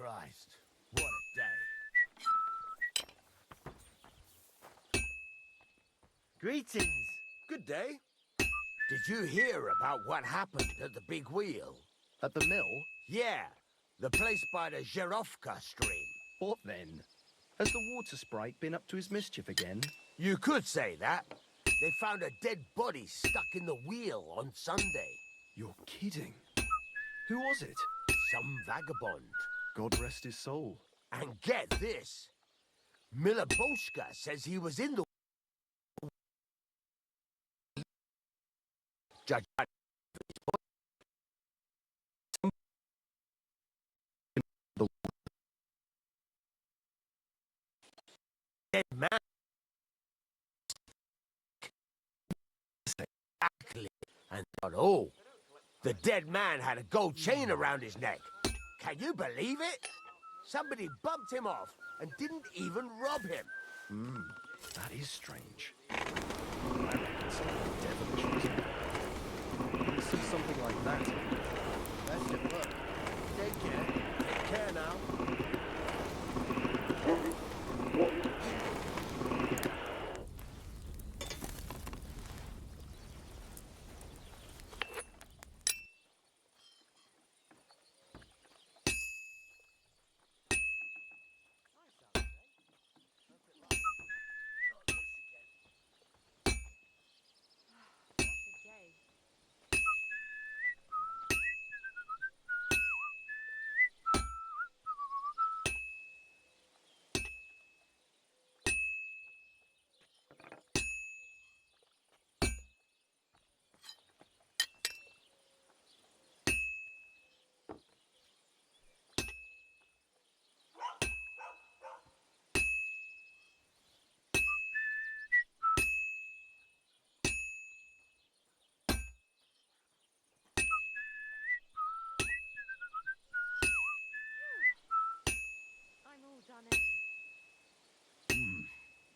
Christ, what a day. Greetings. Good day. Did you hear about what happened at the big wheel? At the mill? Yeah, the place by the Zherovka stream. What then? Has the water sprite been up to his mischief again? You could say that. They found a dead body stuck in the wheel on Sunday. You're kidding. Who was it? Some vagabond. God rest his soul. And get this. Miliboshka says he was in the... Judge... Dead man. Exactly. And thought, oh, the dead man had a gold chain around his neck. Can you believe it? Somebody bumped him off and didn't even rob him. That is strange. I reckon something devilish. You see something like that. Best of luck. Take care. Take care now.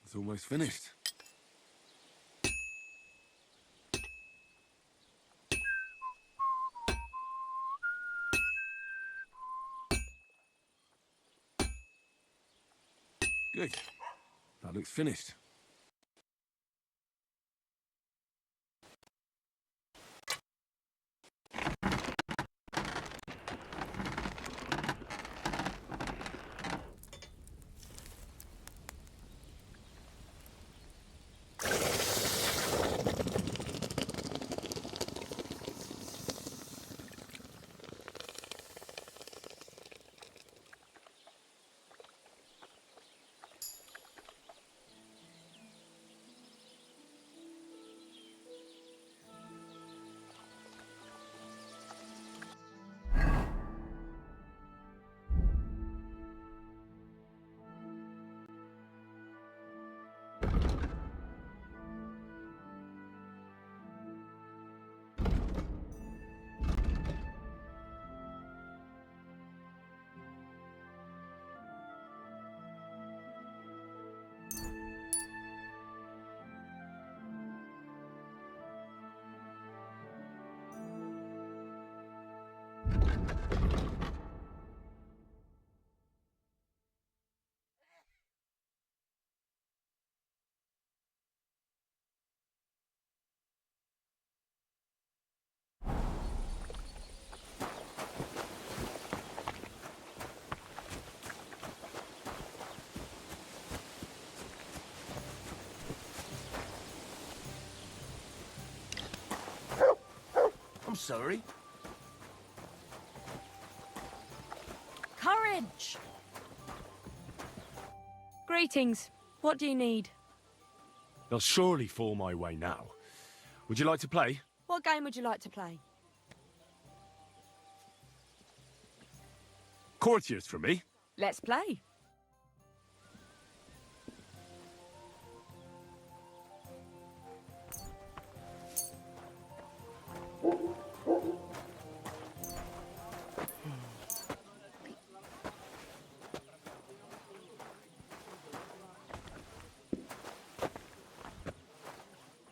It's almost finished. Good. That looks finished. I'm sorry. Courage! Greetings. What do you need? They'll surely fall my way now. Would you like to play? What game would you like to play? Courtiers for me. Let's play.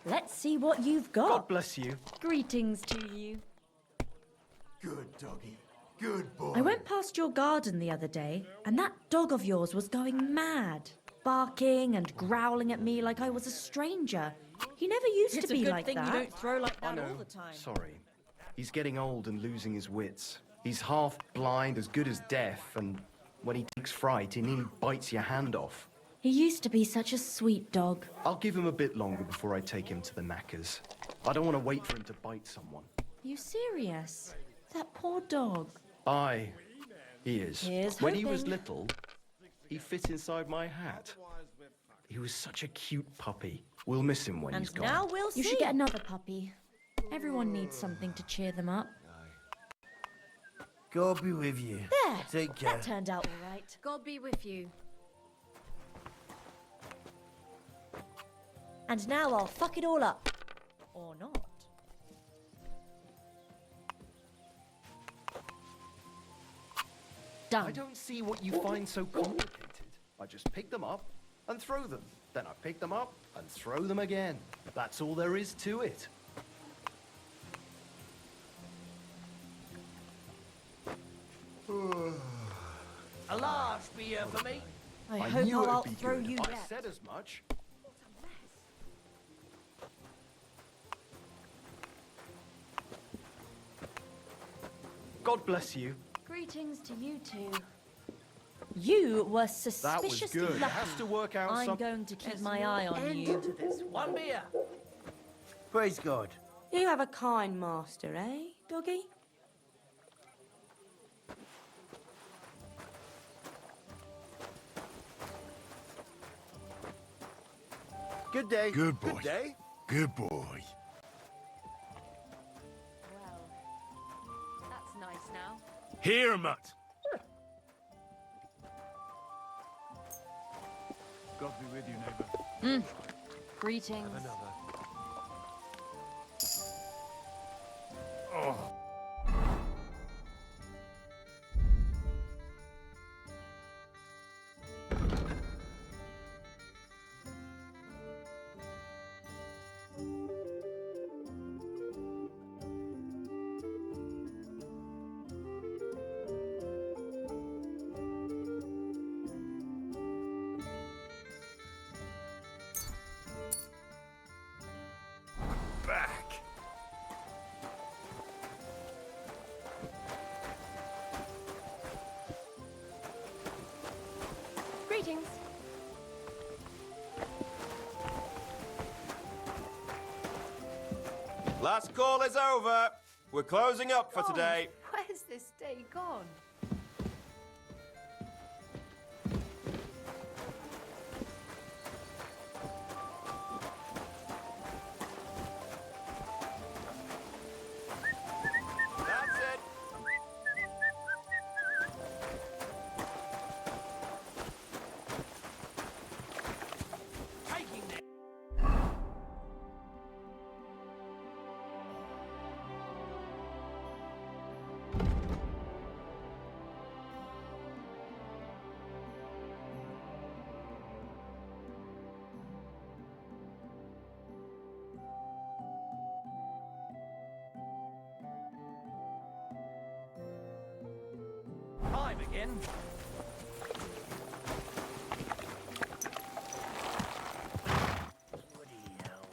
Let's see what you've got. God bless you. Greetings to you. Good doggy. Good boy. I went past your garden the other day, and that dog of yours was going mad, barking and growling at me like I was a stranger. He never used to be like that. you don't throw like I that know. all the time. Sorry. He's getting old and losing his wits. He's half blind, as good as deaf, and when he takes fright, he nearly bites your hand off. He used to be such a sweet dog. I'll give him a bit longer before I take him to the knackers. I don't want to wait for him to bite someone. You serious? That poor dog. Aye, he is. Here's When he was hoping. little, he fit inside my hat. He was such a cute puppy. We'll miss him when he's And gone. now we'll see. You should get another puppy. Everyone needs something to cheer them up. God be with you. There! Take care. That turned out all right. God be with you. And now I'll fuck it all up. Or not. I Done. don't see what you find so complicated. I just pick them up and throw them. Then I pick them up and throw them again. That's all there is to it. A large beer for me. I, I hope knew I'll it'd be outthrow good. you I yet. said as much. God bless you. Greetings to you two. You were That was suspiciously good. It lucky. has to work out I'm some... going to keep my eye on you. To this one beer. Praise God. You have a kind master, eh, doggy? Good day. Good boy. Good day. Good boy. Well, that's nice now. Here, Mutt. God be with you, neighbour. Greetings. Back. Greetings. Last call is over. We're closing up for today. Where's this day gone? That's it. Taking it. Time again. Bloody hell.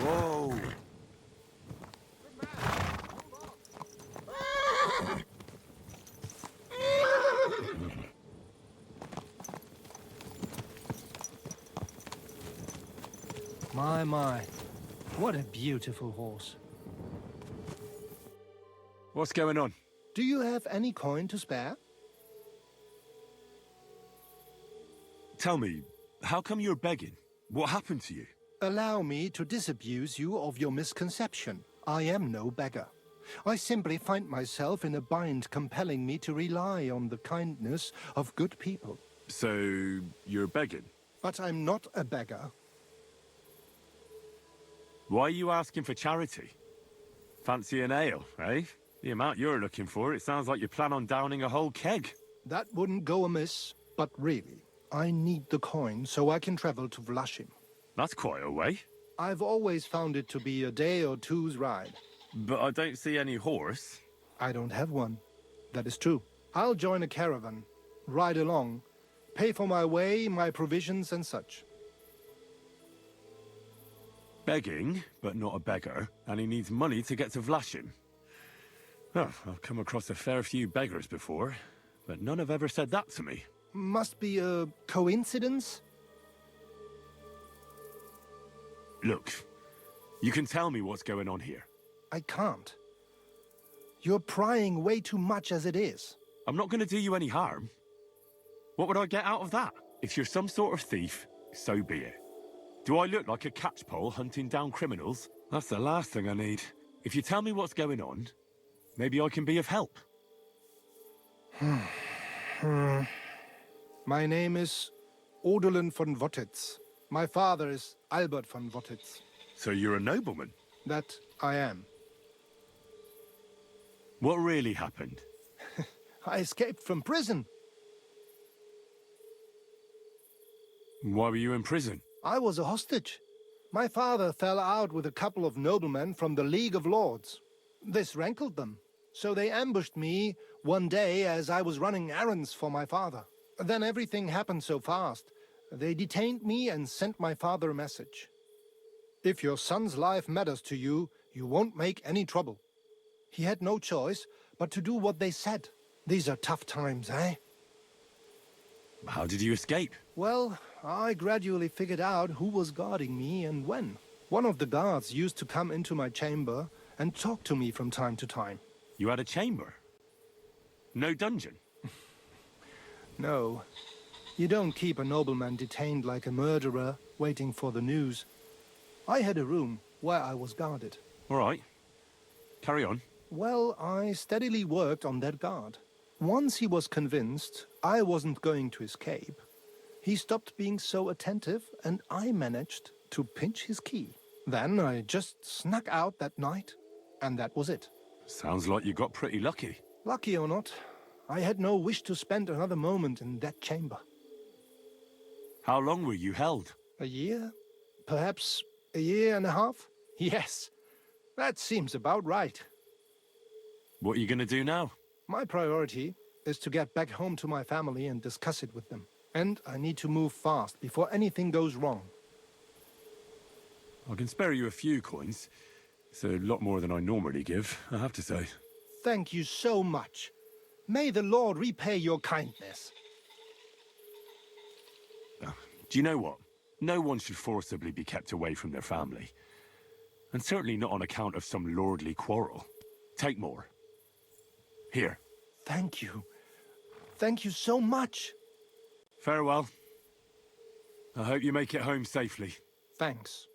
Whoa! My. What a beautiful horse. What's going on? Do you have any coin to spare? Tell me, how come you're begging? What happened to you? Allow me to disabuse you of your misconception. I am no beggar. I simply find myself in a bind compelling me to rely on the kindness of good people. So, you're begging? But I'm not a beggar. Why are you asking for charity? Fancy an ale, eh? The amount you're looking for, it sounds like you plan on downing a whole keg. That wouldn't go amiss, but really, I need the coin so I can travel to Vlashim. That's quite a way. I've always found it to be a day or two's ride. But I don't see any horse. I don't have one. That is true. I'll join a caravan, ride along, pay for my way, my provisions and such. Begging, but not a beggar, and he needs money to get to Vlashim. Oh, I've come across a fair few beggars before, but none have ever said that to me. Must be a coincidence? Look, you can tell me what's going on here. I can't. You're prying way too much as it is. I'm not going to do you any harm. What would I get out of that? If you're some sort of thief, so be it. Do I look like a catchpole hunting down criminals? That's the last thing I need. If you tell me what's going on, maybe I can be of help. My name is Odolin von Wottitz. My father is Albert von Wottitz. So you're a nobleman? That I am. What really happened? I escaped from prison. Why were you in prison? I was a hostage. My father fell out with a couple of noblemen from the League of Lords. This rankled them, so they ambushed me one day as I was running errands for my father. Then everything happened so fast. They detained me and sent my father a message. If your son's life matters to you, you won't make any trouble. He had no choice but to do what they said. These are tough times, eh? How did you escape? Well, I gradually figured out who was guarding me and when. One of the guards used to come into my chamber and talk to me from time to time. You had a chamber? No dungeon? No. You don't keep a nobleman detained like a murderer, waiting for the news. I had a room where I was guarded. All right. Carry on. Well, I steadily worked on that guard. Once he was convinced I wasn't going to escape, he stopped being so attentive and I managed to pinch his key. Then I just snuck out that night, and that was it. Sounds like you got pretty lucky. Lucky or not, I had no wish to spend another moment in that chamber. How long were you held? A year? Perhaps a year and a half? Yes, that seems about right. What are you going to do now? My priority is to get back home to my family and discuss it with them. And I need to move fast before anything goes wrong. I can spare you a few coins. It's a lot more than I normally give, I have to say. Thank you so much. May the Lord repay your kindness. Do you know what? No one should forcibly be kept away from their family. And certainly not on account of some lordly quarrel. Take more. Here. Thank you. Thank you so much. Farewell. I hope you make it home safely. Thanks.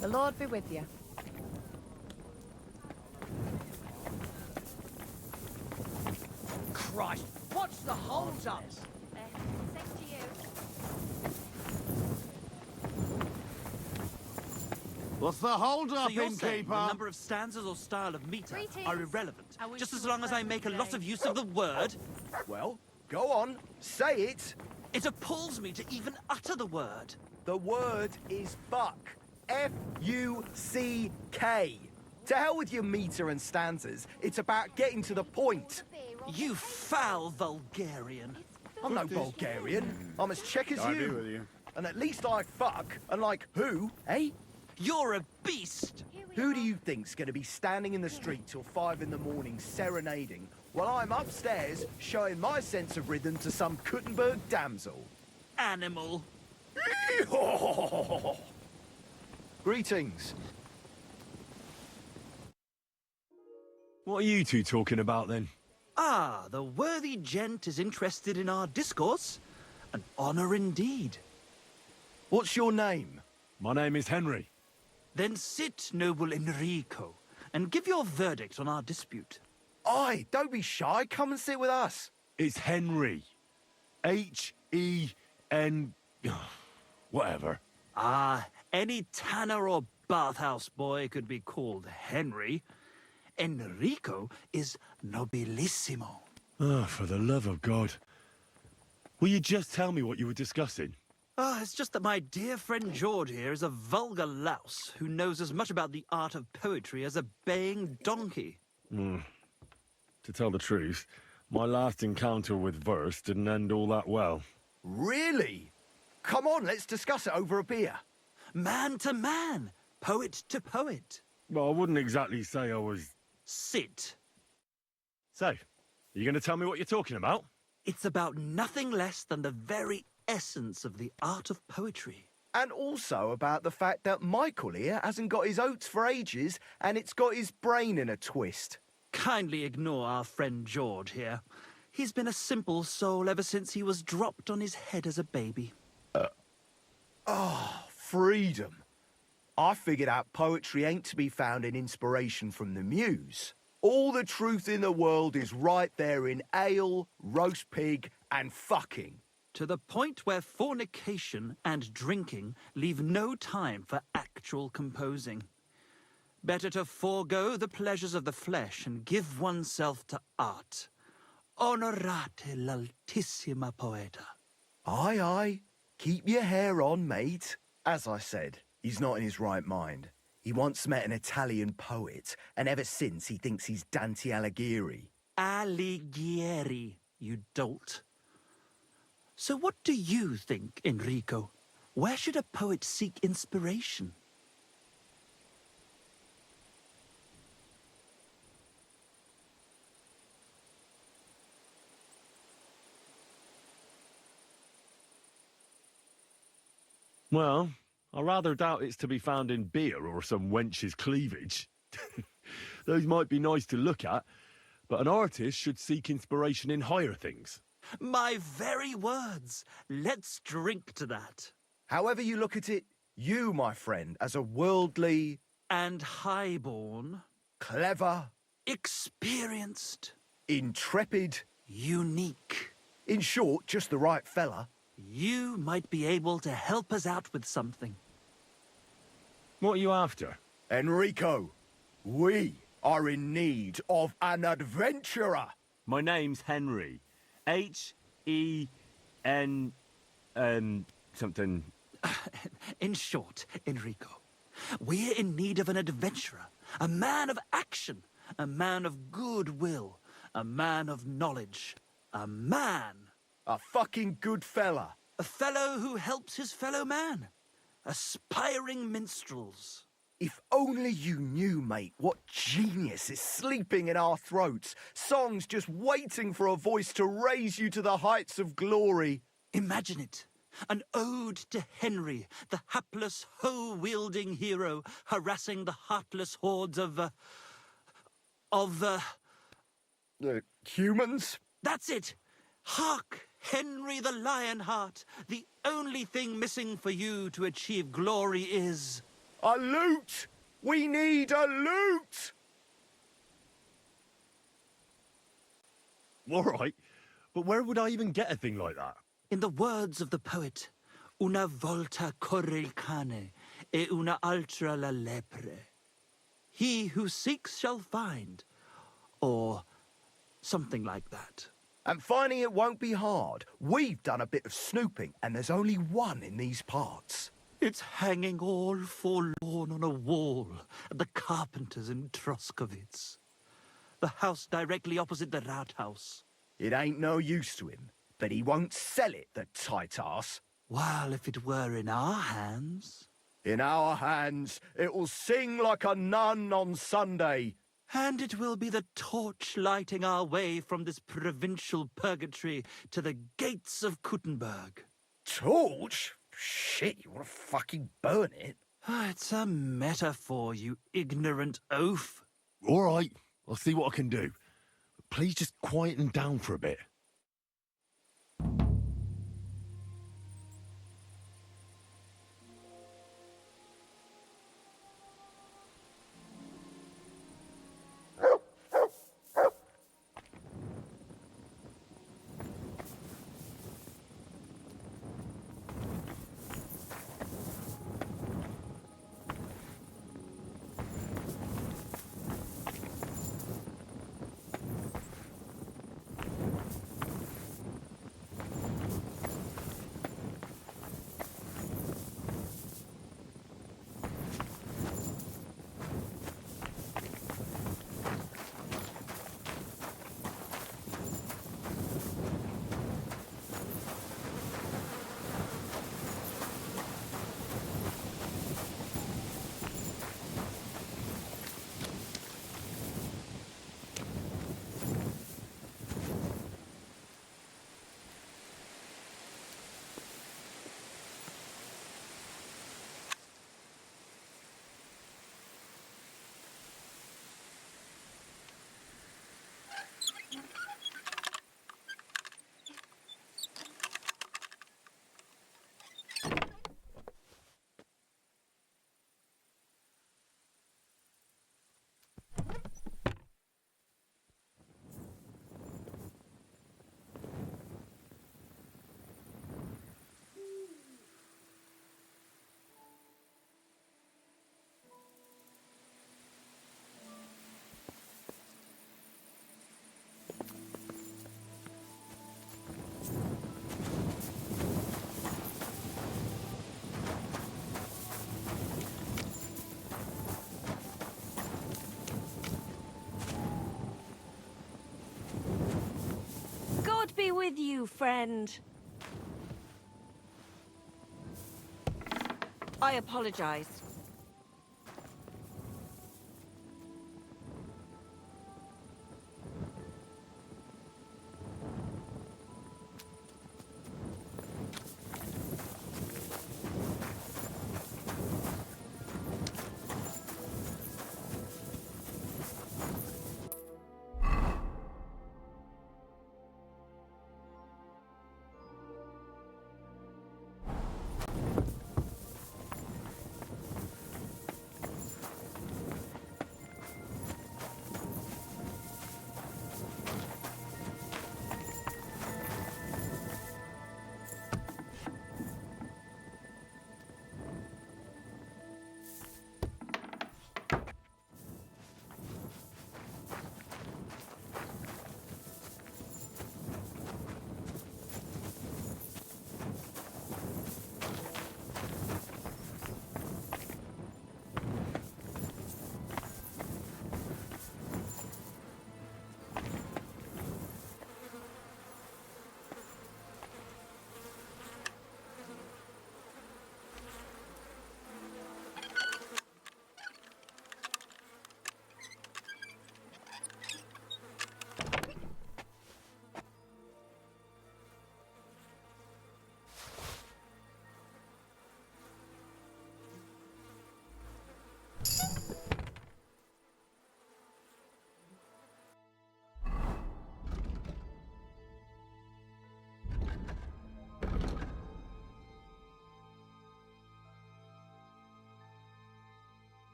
The Lord be with you. Christ, what's the hold up? Same to you. What's the hold-up, So you're saying innkeeper? the number of stanzas or style of meter Greetings. are irrelevant, I wish just you as a long as I make a pleasant lot day. of use of the word? Well, go on, say it. It appalls me to even utter the word. The word is fuck. F-U-C-K. To hell with your meter and stanzas. It's about getting to the point. You foul vulgarian. I'm no Bulgarian. I'm as Czech as I agree you. with you. And at least I fuck. And like who, eh? You're a beast. Who do you think's gonna be standing in the street till 5 in the morning serenading while I'm upstairs showing my sense of rhythm to some Kuttenberg damsel? Animal. Greetings. What are you two talking about then? Ah, the worthy gent is interested in our discourse. An honor indeed. What's your name? My name is Henry. Then sit, noble Enrico, and give your verdict on our dispute. Aye, don't be shy. Come and sit with us. It's Henry. H-E-N... whatever. Ah, any tanner or bathhouse boy could be called Henry. Enrico is nobilissimo. Oh, for the love of God. Will you just tell me what you were discussing? Ah, it's just that my dear friend George here is a vulgar louse who knows as much about the art of poetry as a baying donkey. To tell the truth, my last encounter with verse didn't end all that well. Really? Come on, let's discuss it over a beer. Man to man, poet to poet. Well, I wouldn't exactly say I was... Sit. So, are you going to tell me what you're talking about? It's about nothing less than the very essence of the art of poetry. And also about the fact that Michael here hasn't got his oats for ages and it's got his brain in a twist. Kindly ignore our friend George here. He's been a simple soul ever since he was dropped on his head as a baby. Freedom. I figured out poetry ain't to be found in inspiration from the muse. All the truth in the world is right there in ale, roast pig, and fucking. To the point where fornication and drinking leave no time for actual composing. Better to forego the pleasures of the flesh and give oneself to art. Honorate l'altissima poeta. Aye, aye. Keep your hair on, mate. As I said, he's not in his right mind. He once met an Italian poet, and ever since he thinks he's Dante Alighieri. Alighieri, you dolt. So what do you think, Enrico? Where should a poet seek inspiration? Well, I rather doubt it's to be found in beer or some wench's cleavage. Those might be nice to look at, but an artist should seek inspiration in higher things. My very words. Let's drink to that. However you look at it, you, my friend, as a worldly, And highborn, clever, experienced, intrepid, unique. in short, just the right fella. You might be able to help us out with something. What are you after? Enrico, we are in need of an adventurer. My name's Henry. H-E-N... something... In short, Enrico, we're in need of an adventurer, a man of action, a man of goodwill, a man of knowledge, a man. A fucking good fella. A fellow who helps his fellow man. Aspiring minstrels. If only you knew, mate, what genius is sleeping in our throats. Songs just waiting for a voice to raise you to the heights of glory. Imagine it. An ode to Henry, the hapless, hoe-wielding hero, harassing the heartless hordes of Humans? That's it! Hark, Henry the Lionheart! The only thing missing for you to achieve glory is... A lute! We need a lute! All right, but where would I even get a thing like that? In the words of the poet, una volta corre il cane, e una altra la lepre. He who seeks shall find, or something like that. And finding it won't be hard. We've done a bit of snooping, and there's only one in these parts. It's hanging all forlorn on a wall at the carpenter's in Troskowitz. The house directly opposite the Rathaus. It ain't no use to him, but he won't sell it, the tight ass. While if it were in our hands... In our hands, it will sing like a nun on Sunday. And it will be the torch lighting our way from this provincial purgatory to the gates of Kuttenberg. Torch? Shit, you want to fucking burn it? It's a metaphor, you ignorant oaf. All right, I'll see what I can do. Please just quieten down for a bit. God be with you, friend. I apologize.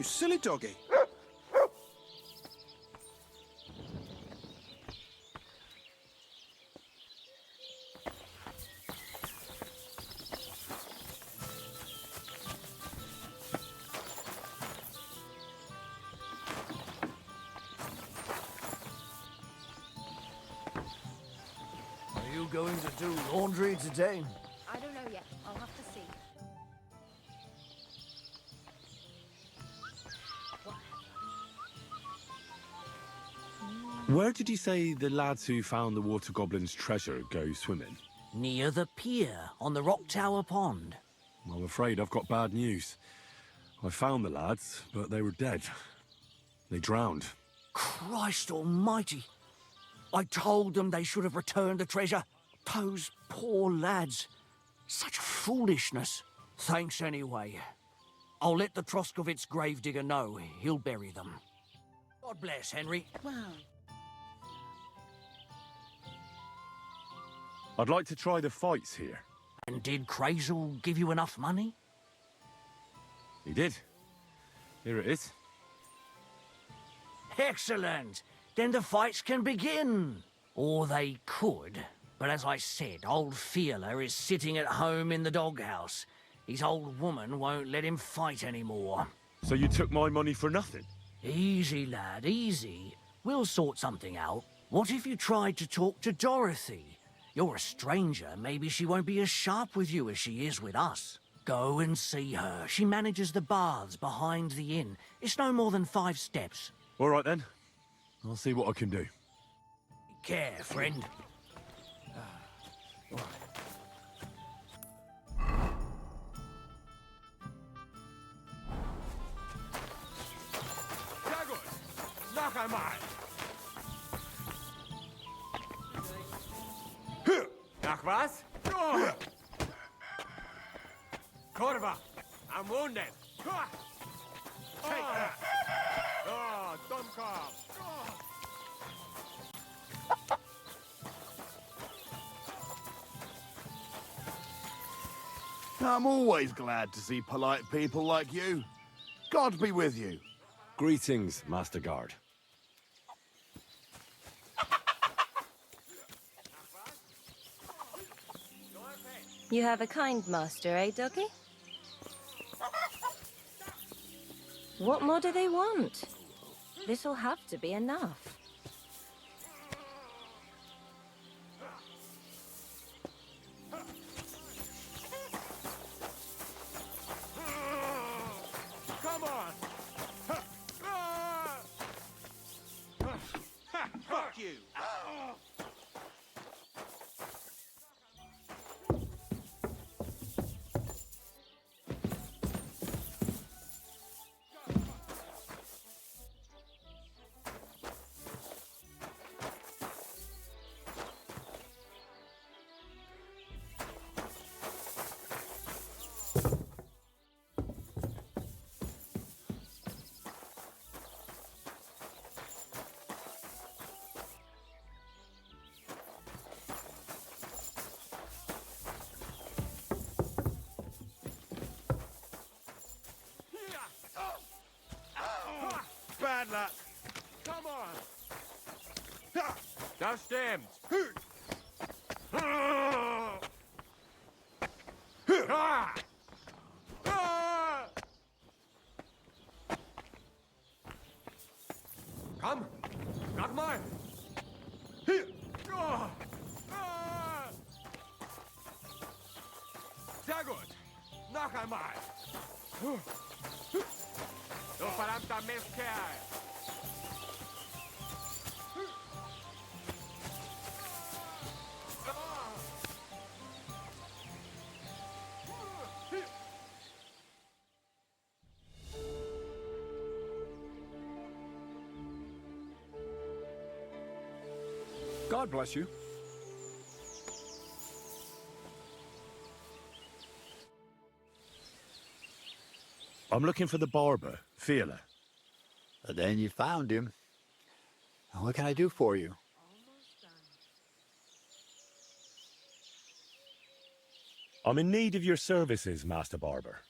You silly doggy. Are you going to do laundry today? I don't know yet. I'll have to see. Where did you say the lads who found the water goblin's treasure go swimming? Near the pier, on the Rock Tower Pond. I'm afraid I've got bad news. I found the lads, but they were dead. They drowned. Christ almighty! I told them they should have returned the treasure. Those poor lads. Such foolishness. Thanks anyway. I'll let the Troskovitz gravedigger know. He'll bury them. God bless, Henry. Wow. I'd like to try the fights here. And did Crazel give you enough money? He did. Here it is. Excellent! Then the fights can begin. Or they could. But as I said, old Fiala is sitting at home in the doghouse. His old woman won't let him fight anymore. So you took my money for nothing? Easy, lad, easy. We'll sort something out. What if you tried to talk to Dorothy? You're a stranger. Maybe she won't be as sharp with you as she is with us. Go and see her. She manages the baths behind the inn. It's no more than 5 steps. All right, then. I'll see what I can do. Take care, friend. Knock on mine. Nach was? Corva, I'm wounded. Take that. Oh, Dummkopf. I'm always glad to see polite people like you. God be with you. Greetings, Master Guard. You have a kind master, eh, doggy? What more do they want? This'll have to be enough. Come on. Fuck you. Bad luck. Come on. Das stimmt. Komm, noch mal. Sehr gut. Noch einmal. Du verdammter Mistkerl! God bless you. I'm looking for the barber, Fiala. Then you found him. What can I do for you? I'm in need of your services, Master Barber.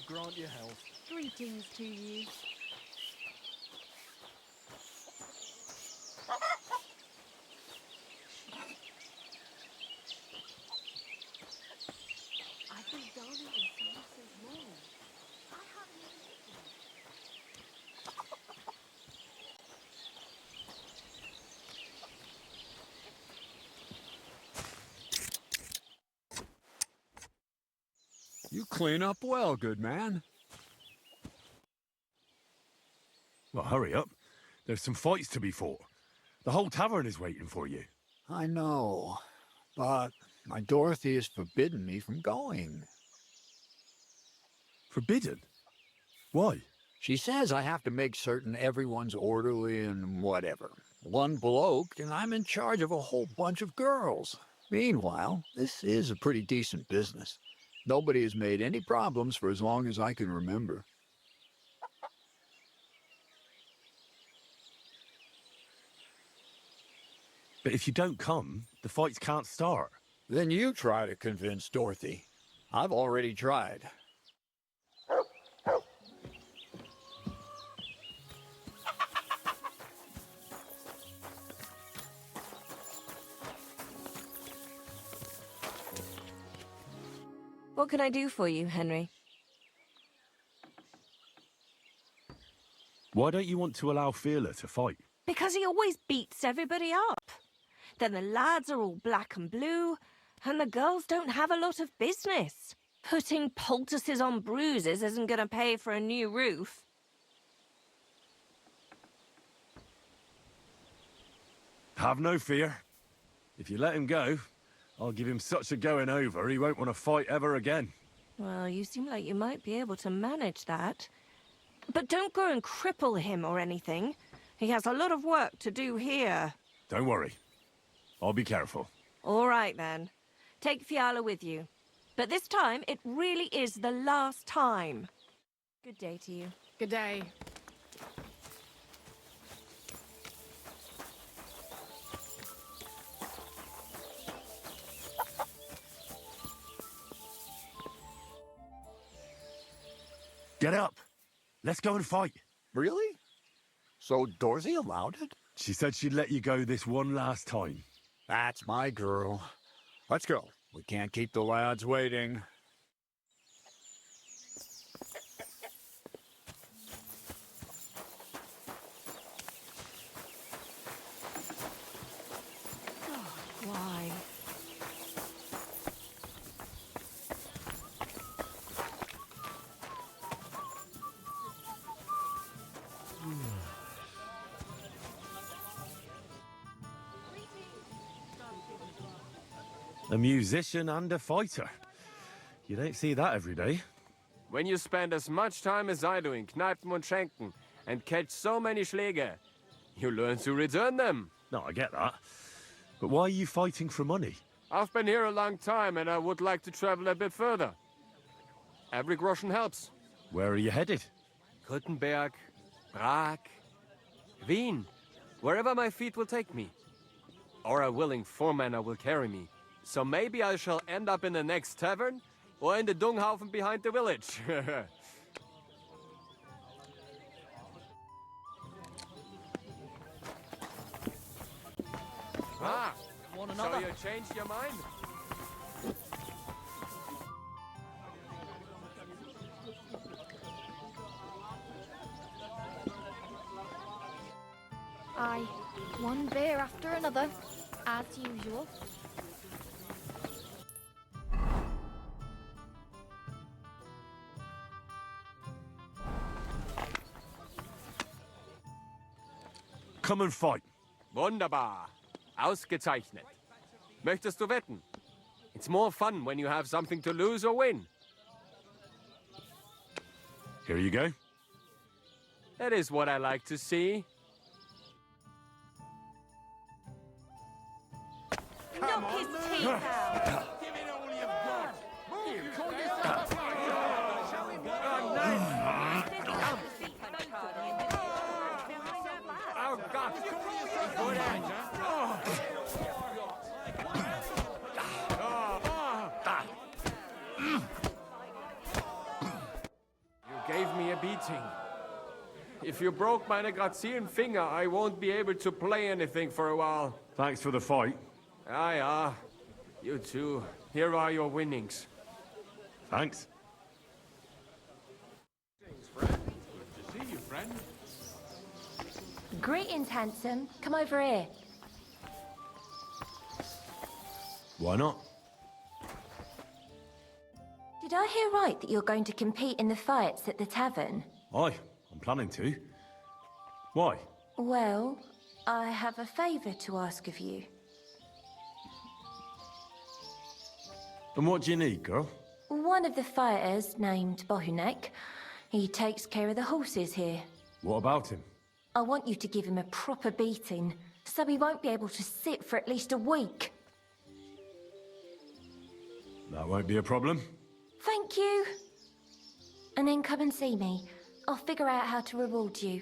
God grant you health. Greetings to you. I've been darling in summer since morning. I haven't even eaten. You clean up well, good man. Well, hurry up. There's some fights to be fought. The whole tavern is waiting for you. I know, but my Dorothy has forbidden me from going. Forbidden? Why? She says I have to make certain everyone's orderly and whatever. One bloke, and I'm in charge of a whole bunch of girls. Meanwhile, this is a pretty decent business. Nobody has made any problems for as long as I can remember. But if you don't come, the fights can't start. Then you try to convince Dorothy. I've already tried. What can I do for you, Henry? Why don't you want to allow Fearler to fight? Because he always beats everybody up. Then the lads are all black and blue, and the girls don't have a lot of business. Putting poultices on bruises isn't going to pay for a new roof. Have no fear. If you let him go, I'll give him such a going over he won't want to fight ever again. Well, you seem like you might be able to manage that. But don't go and cripple him or anything. He has a lot of work to do here. Don't worry. I'll be careful. All right, then. Take Fiala with you. But this time, it really is the last time. Good day to you. Good day. Get up. Let's go and fight. Really? So Dorothy allowed it? She said she'd let you go this one last time. That's my girl. Let's go. We can't keep the lads waiting. Why? A musician and a fighter. You don't see that every day. When you spend as much time as I do in Kneipen und Schenken and catch so many Schläge, you learn to return them. No, I get that. But why are you fighting for money? I've been here a long time and I would like to travel a bit further. Every groschen helps. Where are you headed? Kuttenberg, Prag, Wien, wherever my feet will take me. Or a willing foreman will carry me. So maybe I shall end up in the next tavern, or in the dunghaufen behind the village. Ah, One so another. you changed your mind? Aye, one beer after another, as usual. Come and fight. Wunderbar. Ausgezeichnet. Möchtest du wetten? It's more fun when you have something to lose or win. Here you go. That is what I like to see. Knock his teeth out! Give it all you've got. Oh, God. Good hand. fighting. If you broke my Negrazien finger, I won't be able to play anything for a while. Thanks for the fight. Ah. You too. Here are your winnings. Thanks. Good to see you, friend. Greetings, handsome. Come over here. Why not? Did I hear right that you're going to compete in the fights at the tavern? Aye, I'm planning to. Why? Well, I have a favour to ask of you. And what do you need, girl? One of the fighters, named Bohunek, he takes care of the horses here. What about him? I want you to give him a proper beating, so he won't be able to sit for at least a week. That won't be a problem. Thank you. And then come and see me. I'll figure out how to reward you.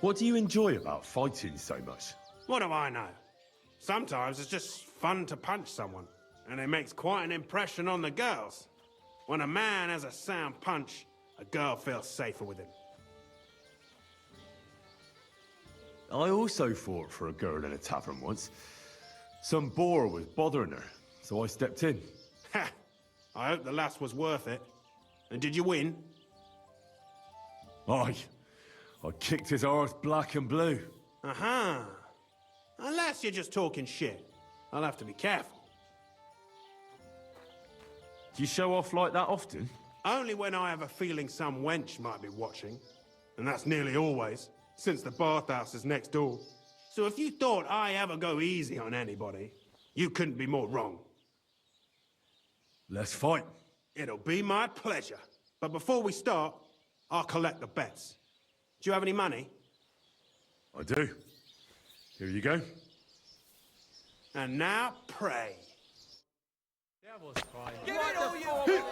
What do you enjoy about fighting so much? What do I know? Sometimes it's just fun to punch someone, and it makes quite an impression on the girls. When a man has a sound punch, a girl feels safer with him. I also fought for a girl in a tavern once. Some boar was bothering her, so I stepped in. Ha! I hope the lass was worth it. And did you win? Aye. I kicked his arse black and blue. Uh-huh. Unless you're just talking shit. I'll have to be careful. Do you show off like that often? Only when I have a feeling some wench might be watching. And that's nearly always, since the bathhouse is next door. So if you thought I ever go easy on anybody, you couldn't be more wrong. Let's fight. It'll be my pleasure. But before we start, I'll collect the bets. Do you have any money? I do. Here you go. And now, pray. That was fine. Get it all you!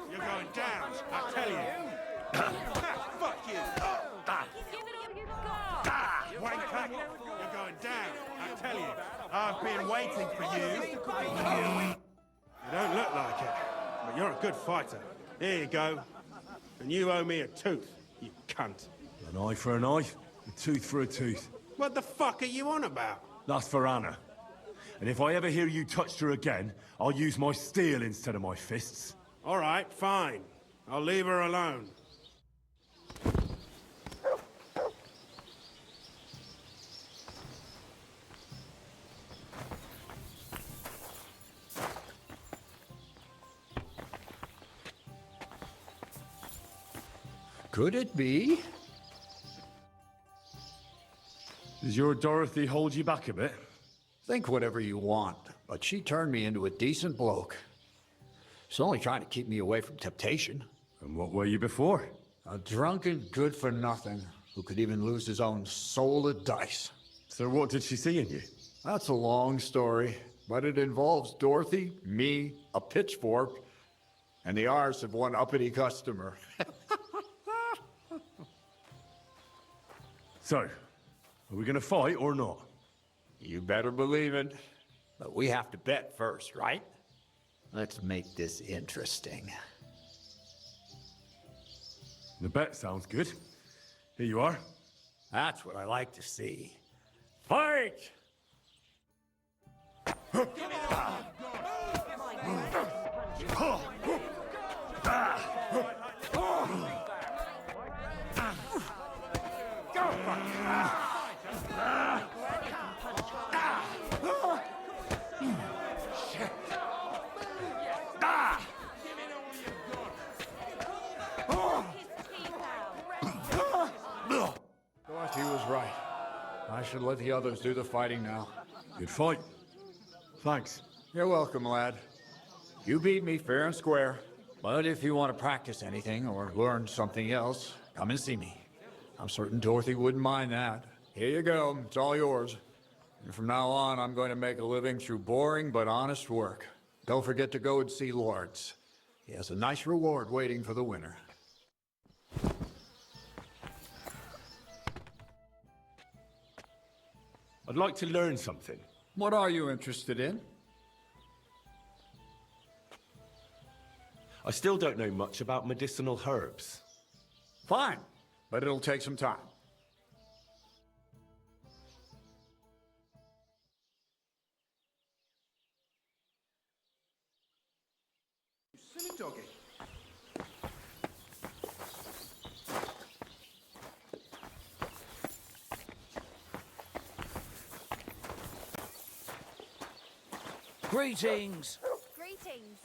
You're going down, I tell you. Fuck you. Wanker, you're going down, I tell you. I've been waiting for you. You don't look like it, but you're a good fighter. Here you go. And you owe me a tooth, you cunt. An eye for an eye, a tooth for a tooth. What the fuck are you on about? That's for Anna. And if I ever hear you touched her again, I'll use my steel instead of my fists. All right, fine. I'll leave her alone. Could it be? Does your Dorothy hold you back a bit? Think whatever you want, but she turned me into a decent bloke. She's only trying to keep me away from temptation. And what were you before? A drunken good-for-nothing who could even lose his own soul at dice. So what did she see in you? That's a long story, but it involves Dorothy, me, a pitchfork, and the arse of one uppity customer. So, are we gonna fight or not? You better believe it. But we have to bet first, right? Let's make this interesting. The bet sounds good. Here you are. That's what I like to see. Fight! He was right. I should let the others do the fighting now. Good fight. Thanks. You're welcome, lad. You beat me fair and square. But if you want to practice anything or learn something else, come and see me. I'm certain Dorothy wouldn't mind that. Here you go. It's all yours. And from now on, I'm going to make a living through boring but honest work. Don't forget to go and see Lawrence. He has a nice reward waiting for the winner. I'd like to learn something. What are you interested in? I still don't know much about medicinal herbs. Fine, but it'll take some time. Silly doggy. Greetings! Greetings.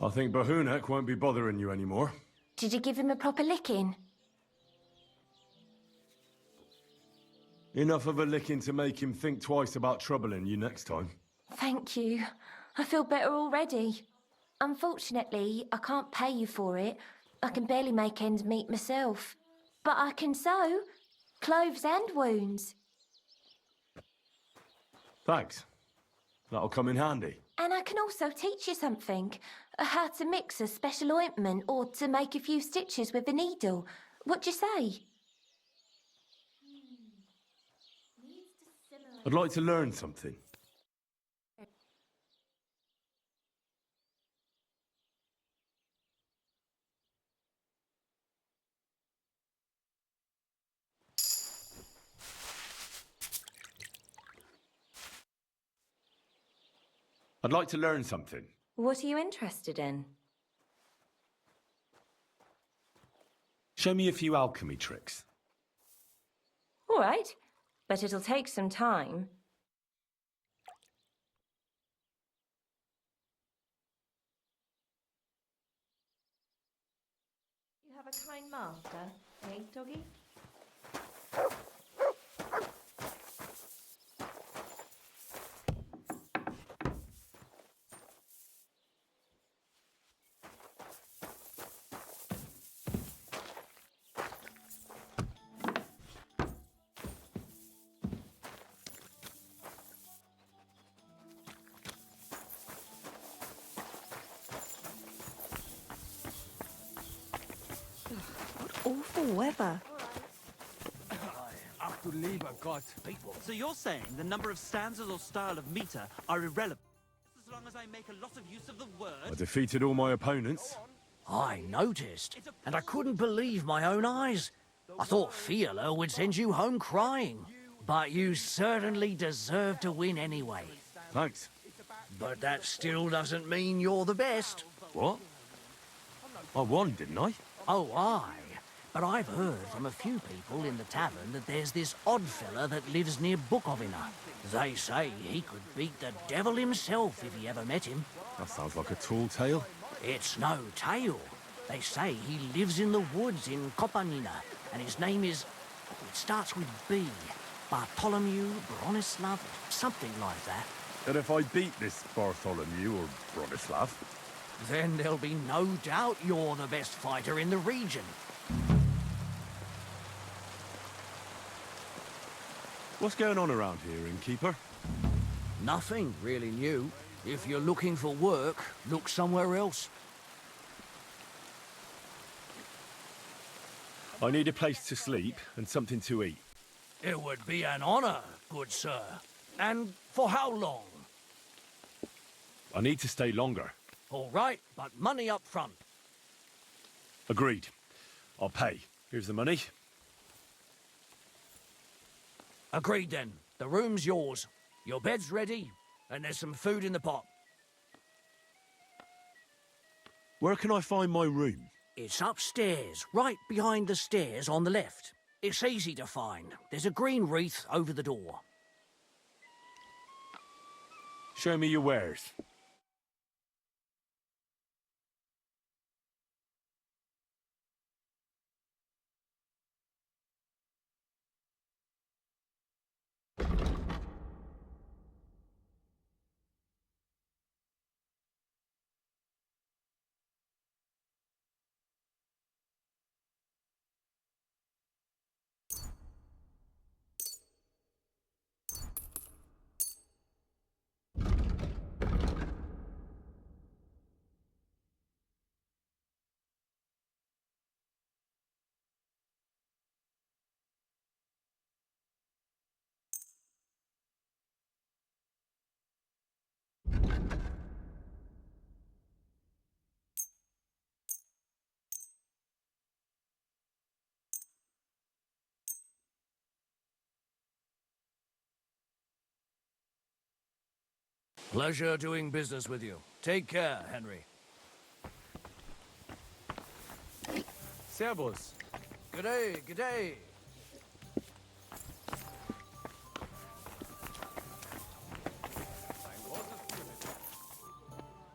I think Bahunek won't be bothering you anymore. Did you give him a proper licking? Enough of a licking to make him think twice about troubling you next time. Thank you. I feel better already. Unfortunately, I can't pay you for it. I can barely make ends meet myself. But I can sew clothes and wounds. Thanks. That'll come in handy. And I can also teach you something. How to mix a special ointment or to make a few stitches with a needle. What do you say? I'd like to learn something. I'd like to learn something. What are you interested in? Show me a few alchemy tricks. All right, but it'll take some time. You have a kind master, eh, doggy? Awful weather. Ach du lieber Gott. People. So you're saying the number of stanzas or style of meter are irrelevant, as long as I make a lot of use of the I word? defeated all my opponents. I noticed, and I couldn't believe my own eyes. I thought Fiala would send you home crying. But you certainly deserve to win anyway. Thanks. But that still doesn't mean you're the best. What? I won, didn't I? Oh, aye. But I've heard from a few people in the tavern that there's this odd fella that lives near Bukovina. They say he could beat the devil himself if he ever met him. That sounds like a tall tale. It's no tale. They say he lives in the woods in Kopanina, and his name is... It starts with B. Bartholomew, Bronislav, something like that. And if I beat this Bartholomew or Bronislav, Then there'll be no doubt you're the best fighter in the region. what's going on around here, innkeeper? Nothing really new. If you're looking for work, look somewhere else. I need a place to sleep and something to eat. It would be an honor, good sir. And for how long? I need to stay longer. All right, but money up front. Agreed. I'll pay. Here's the money. Agreed then. The room's yours. Your bed's ready, and there's some food in the pot. Where can I find my room? It's upstairs, right behind the stairs on the left. It's easy to find. There's a green wreath over the door. Show me your wares. Pleasure doing business with you. Take care, Henry. Servus. Good day, good day.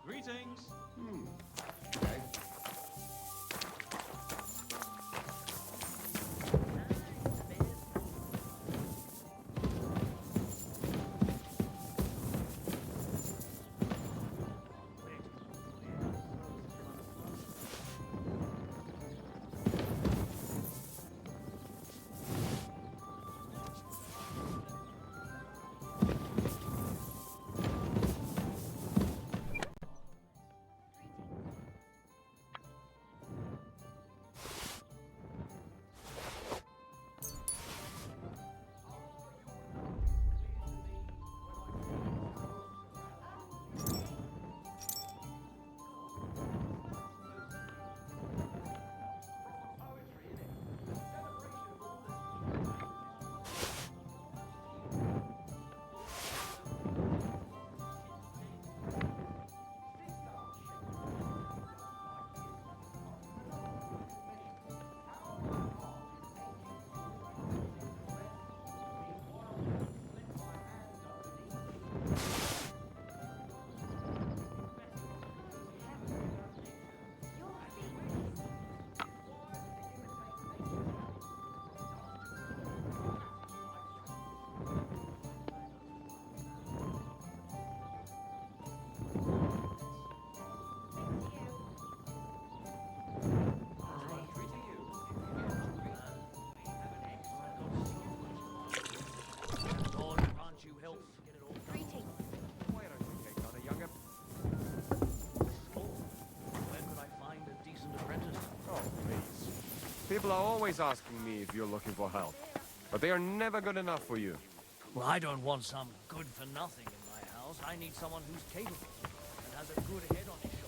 Greetings. Lord grant you health. Get it all done. Why don't you take on a younger... Where could I find a decent apprentice? Oh, please. People are always asking me if you're looking for help. But they are never good enough for you. Well, I don't want some good for nothing in my house. I need someone who's capable and has a good head on his shoulders.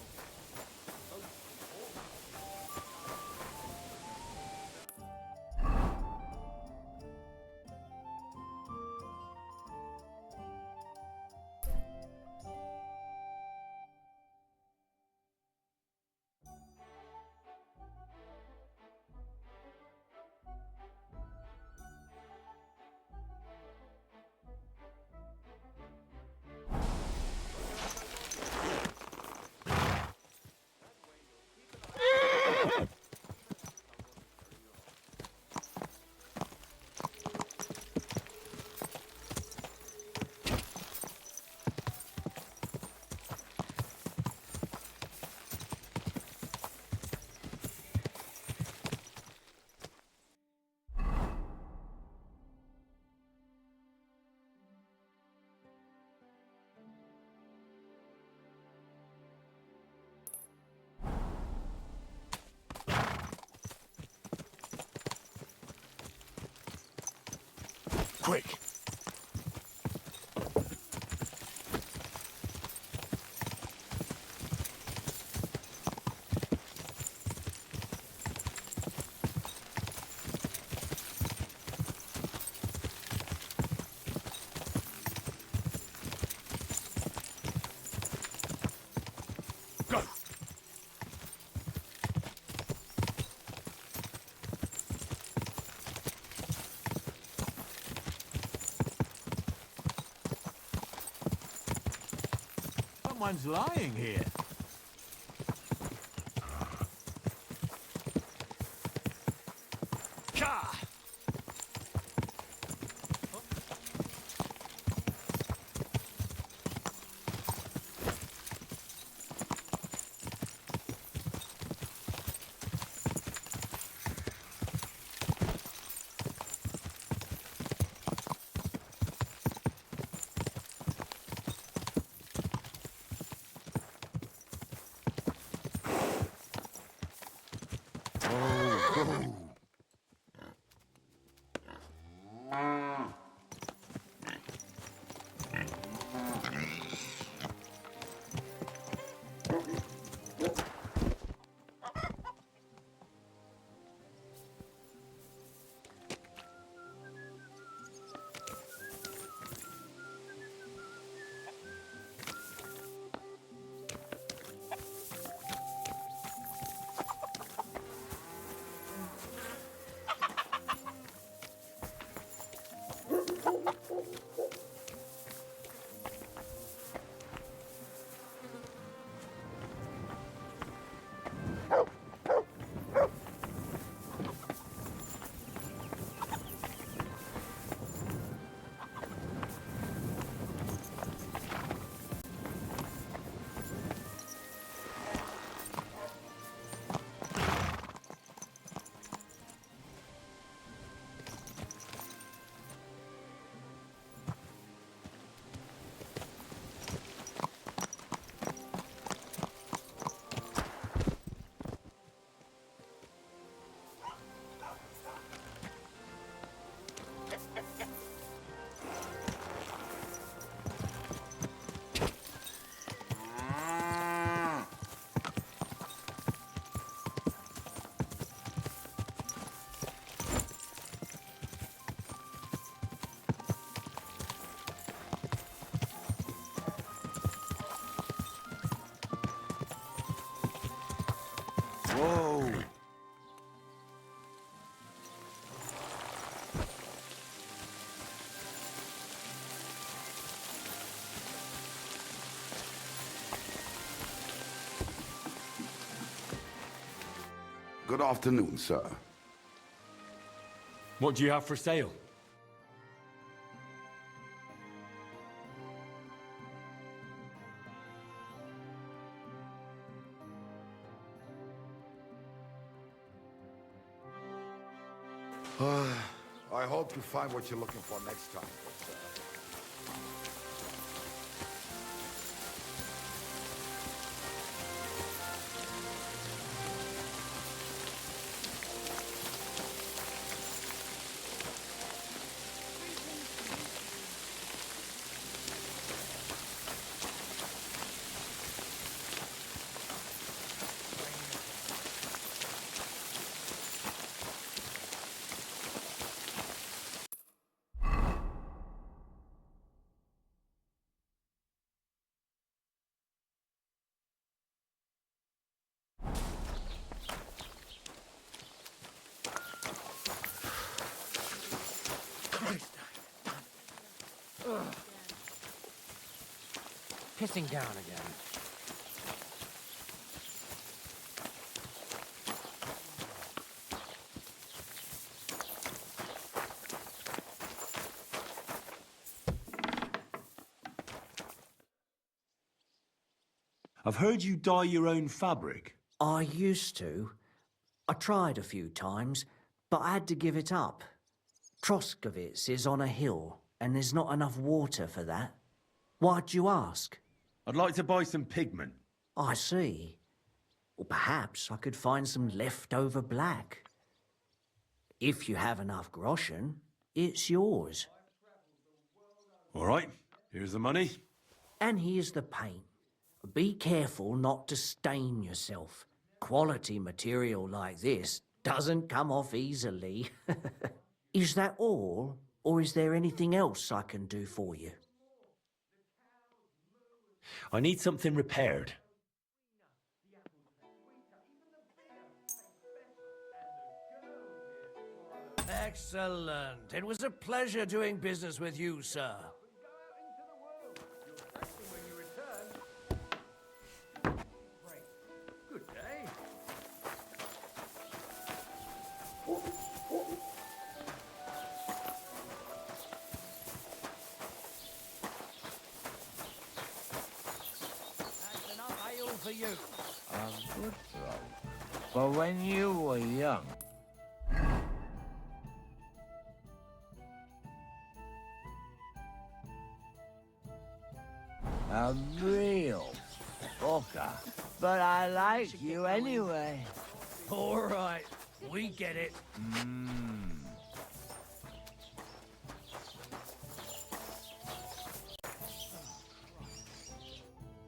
Quick! Go! Someone's lying here. Good afternoon, sir. What do you have for sale? I hope you find what you're looking for next time, sir. Pissing down again. I've heard you dye your own fabric. I used to. I tried a few times, but I had to give it up. Troskovitz is on a hill, and there's not enough water for that. Why'd you ask? I'd like to buy some pigment. I see. Or perhaps I could find some leftover black. If you have enough groschen, it's yours. All right, here's the money. And here's the paint. Be careful not to stain yourself. Quality material like this doesn't come off easily. Is that all, or is there anything else I can do for you? I need something repaired. Excellent. It was a pleasure doing business with you, sir. Good day. That's enough ale for you. A good throw. But when you were young, a real fucker. But I like you anyway. All right, we get it.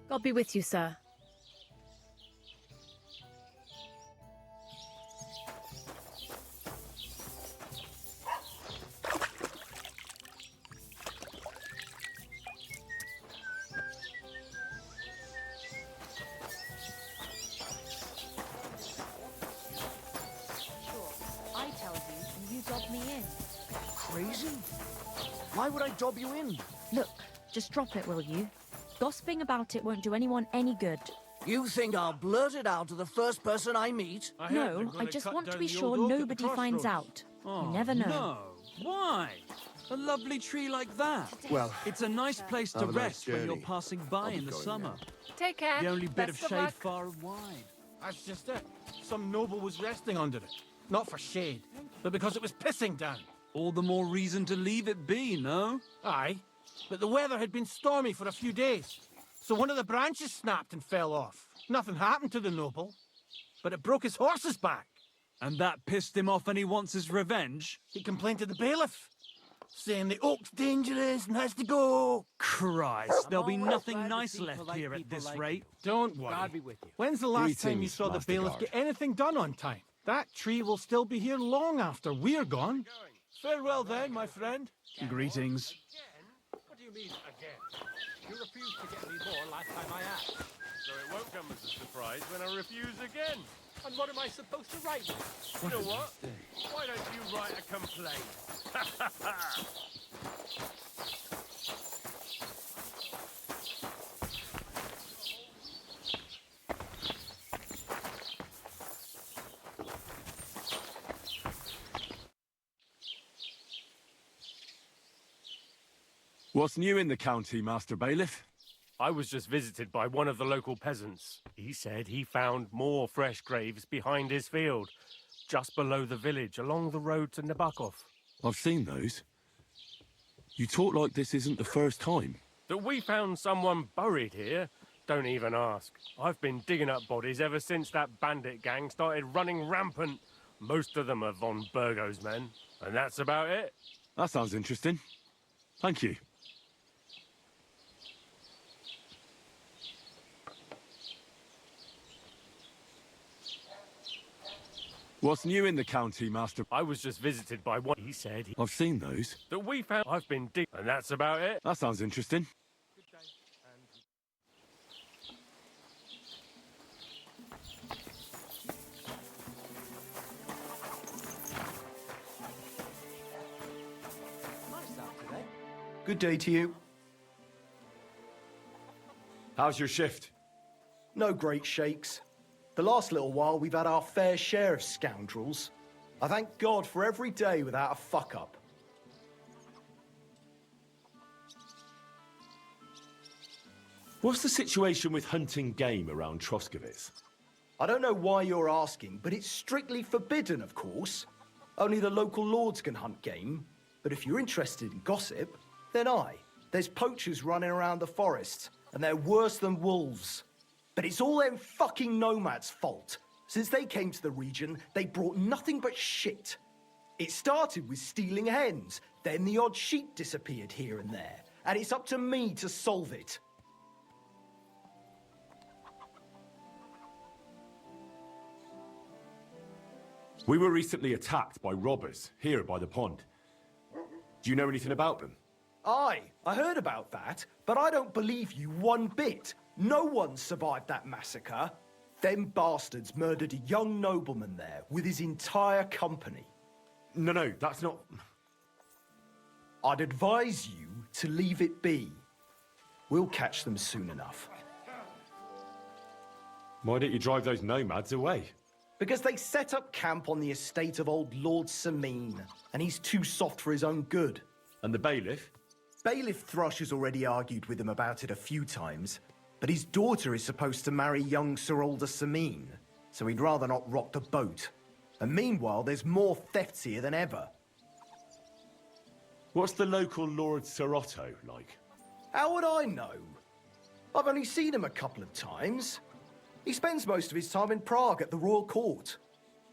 God be with you, sir. I tell you, and you dob me in. Crazy? Why would I dob you in? Look, just drop it, will you? Gossiping about it won't do anyone any good. You think I'll blurt it out to the first person I meet? No, I just want to be sure nobody finds out. You never know. No. Why? A lovely tree like that. Well, It's a nice place to have a nice rest when you're journey. passing by I'll be in the going summer. now. Take care. The only bit of Best of shade luck. far and wide. That's just it. Some noble was resting under it. Not for shade, but because it was pissing down. All the more reason to leave it be, no? Aye, but the weather had been stormy for a few days. So one of the branches snapped and fell off. Nothing happened to the noble, but it broke his horse's back. And that pissed him off and he wants his revenge? He complained to the bailiff, saying the oak's dangerous and has to go. Christ, there'll be nothing nice left here at this rate. Don't worry. God be with you. When's the last time you Greetings, saw the Master bailiff Guard. get anything done on time? That tree will still be here long after we're gone. Farewell then, my friend. Greetings. What do you mean, again? You refused to get me more last time I asked. So it won't come as a surprise when I refuse again. And what am I supposed to write? You know what? Why don't you write a complaint? What's new in the county, Master Bailiff? I was just visited by one of the local peasants. He said he found more fresh graves behind his field, just below the village, along the road to Nabokov. I've seen those. You talk like this isn't the first time. That we found someone buried here? Don't even ask. I've been digging up bodies ever since that bandit gang started running rampant. Most of them are von Burgo's men, and that's about it. That sounds interesting. Thank you. What's new in the county, Master? I was just visited by one. He said I've seen those. that we found. I've been digging, and that's about it. That sounds interesting. Good day to you. How's your shift? No great shakes. The last little while, we've had our fair share of scoundrels. I thank God for every day without a fuck-up. What's the situation with hunting game around Troskovitz? I don't know why you're asking, but it's strictly forbidden, of course. Only the local lords can hunt game. But if you're interested in gossip, then there's poachers running around the forests, and they're worse than wolves. But it's all them fucking nomads' fault. Since they came to the region, they brought nothing but shit. It started with stealing hens, then the odd sheep disappeared here and there, and it's up to me to solve it. We were recently attacked by robbers here by the pond. Do you know anything about them? I heard about that, but I don't believe you one bit. No one survived that massacre. Them bastards murdered a young nobleman there with his entire company. No, that's not... I'd advise you to leave it be. We'll catch them soon enough. Why don't you drive those nomads away? Because they set up camp on the estate of old Lord Samine, and he's too soft for his own good. And the bailiff? Bailiff Thrush has already argued with him about it a few times, but his daughter is supposed to marry young Sir Alder Samine, so he'd rather not rock the boat. And meanwhile, there's more thefts here than ever. What's the local Lord Sir Otto like? How would I know? I've only seen him a couple of times. He spends most of his time in Prague at the Royal Court.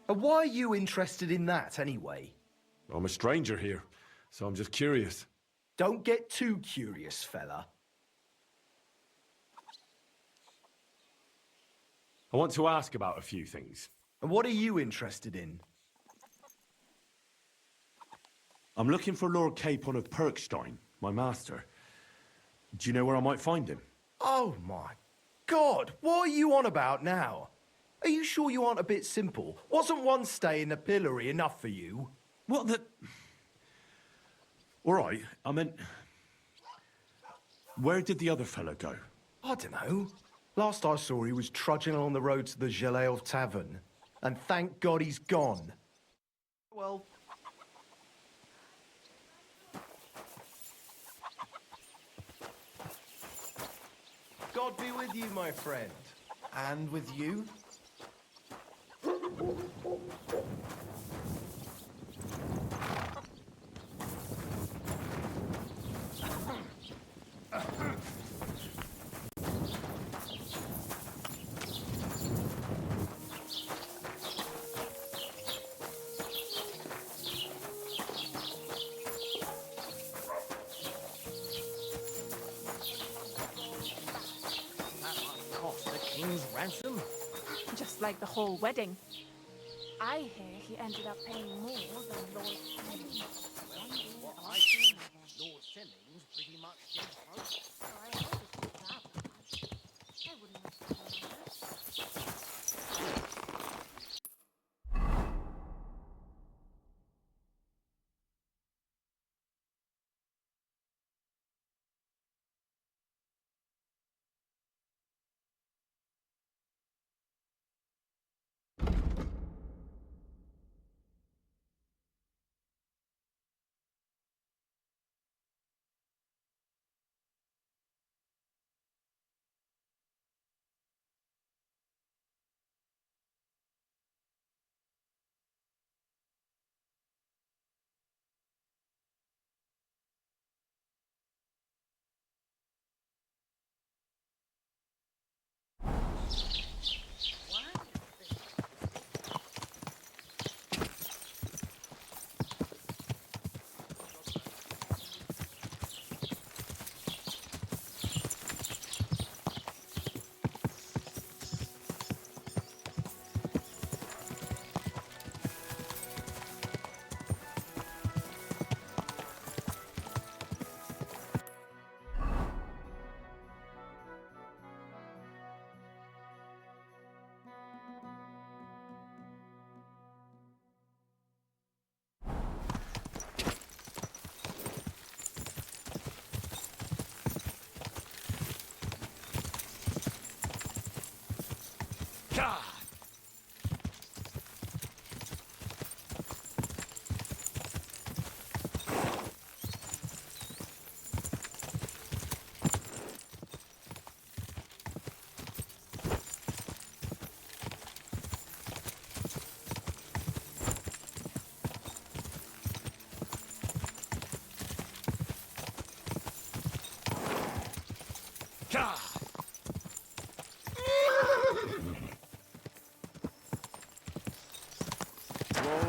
And why are you interested in that, anyway? I'm a stranger here, so I'm just curious. Don't get too curious, fella. I want to ask about a few things. And what are you interested in? I'm looking for Lord Capon of Perkstein, my master. Do you know where I might find him? Oh my God, what are you on about now? Are you sure you aren't a bit simple? Wasn't one stay in the pillory enough for you? What the... All right, I meant... Where did the other fellow go? I don't know. Last I saw, he was trudging along the road to the Geleov Tavern. And thank God he's gone. Well... God be with you, my friend. And with you? Ransom? Just like the whole wedding. I hear he ended up paying more than Lord Simmons. I think Lord Simmons pretty much did both. I heard it was that bad. I wouldn't have thought of it.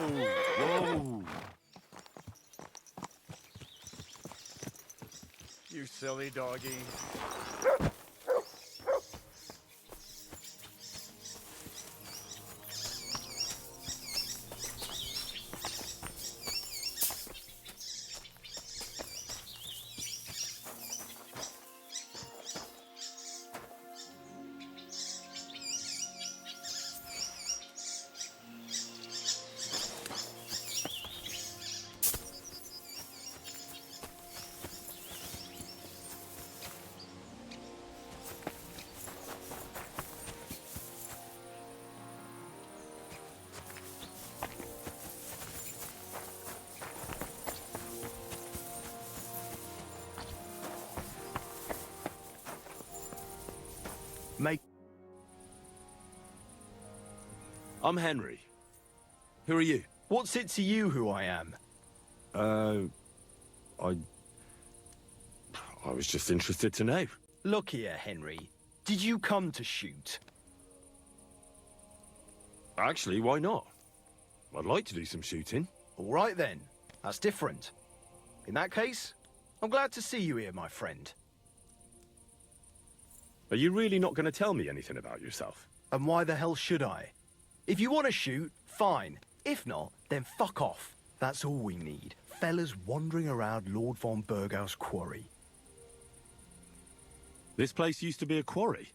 Whoa! You silly doggy. Make. I'm Henry. Who are you? What's it to you who I am? I was just interested to know. Look here, Henry. Did you come to shoot? Actually, why not? I'd like to do some shooting. All right then. That's different. In that case, I'm glad to see you here, my friend. Are you really not going to tell me anything about yourself? And why the hell should I? If you want to shoot, fine. If not, then fuck off. That's all we need. Fellas wandering around Lord von Burgau's quarry. This place used to be a quarry.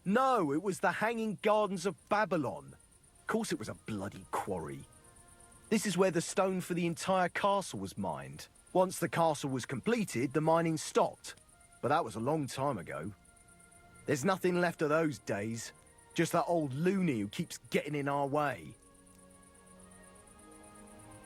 No, it was the Hanging Gardens of Babylon. Of course it was a bloody quarry. This is where the stone for the entire castle was mined. Once the castle was completed, the mining stopped. But that was a long time ago. There's nothing left of those days. Just that old loony who keeps getting in our way.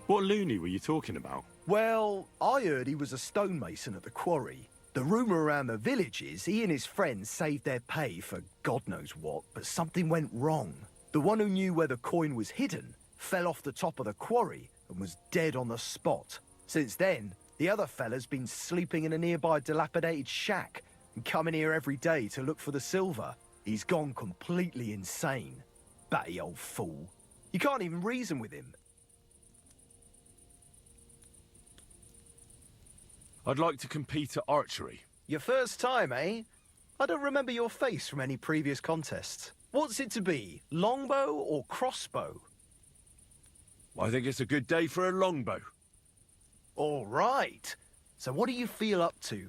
What loony were you talking about? Well, I heard he was a stonemason at the quarry. The rumour around the village is he and his friends saved their pay for God knows what, but something went wrong. The one who knew where the coin was hidden fell off the top of the quarry and was dead on the spot. Since then, the other fella's been sleeping in a nearby dilapidated shack and coming here every day to look for the silver. He's gone completely insane. Batty old fool. You can't even reason with him. I'd like to compete at archery. Your first time, eh? I don't remember your face from any previous contests. What's it to be, longbow or crossbow? I think it's a good day for a longbow. All right. So what do you feel up to?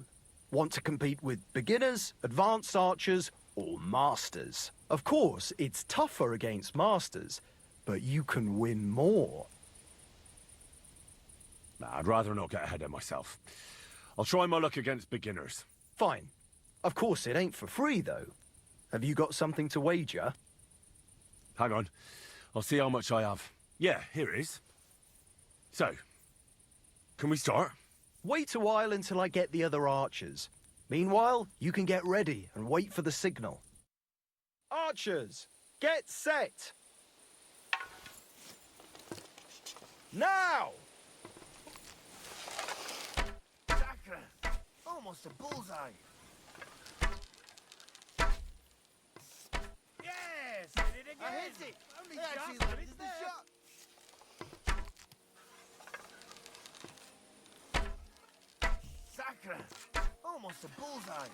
Want to compete with beginners, advanced archers, or masters? Of course, it's tougher against masters, but you can win more. Nah, I'd rather not get ahead of myself. I'll try my luck against beginners. Fine. Of course, it ain't for free, though. Have you got something to wager? Hang on. I'll see how much I have. Yeah, here it is. So, can we start? Wait a while until I get the other archers. Meanwhile, you can get ready and wait for the signal. Archers, get set! Now! Sacre! Almost a bullseye. Yes! Hit it again! I hit it! Only just, but it's there! Shot. Sacre! Almost a bullseye.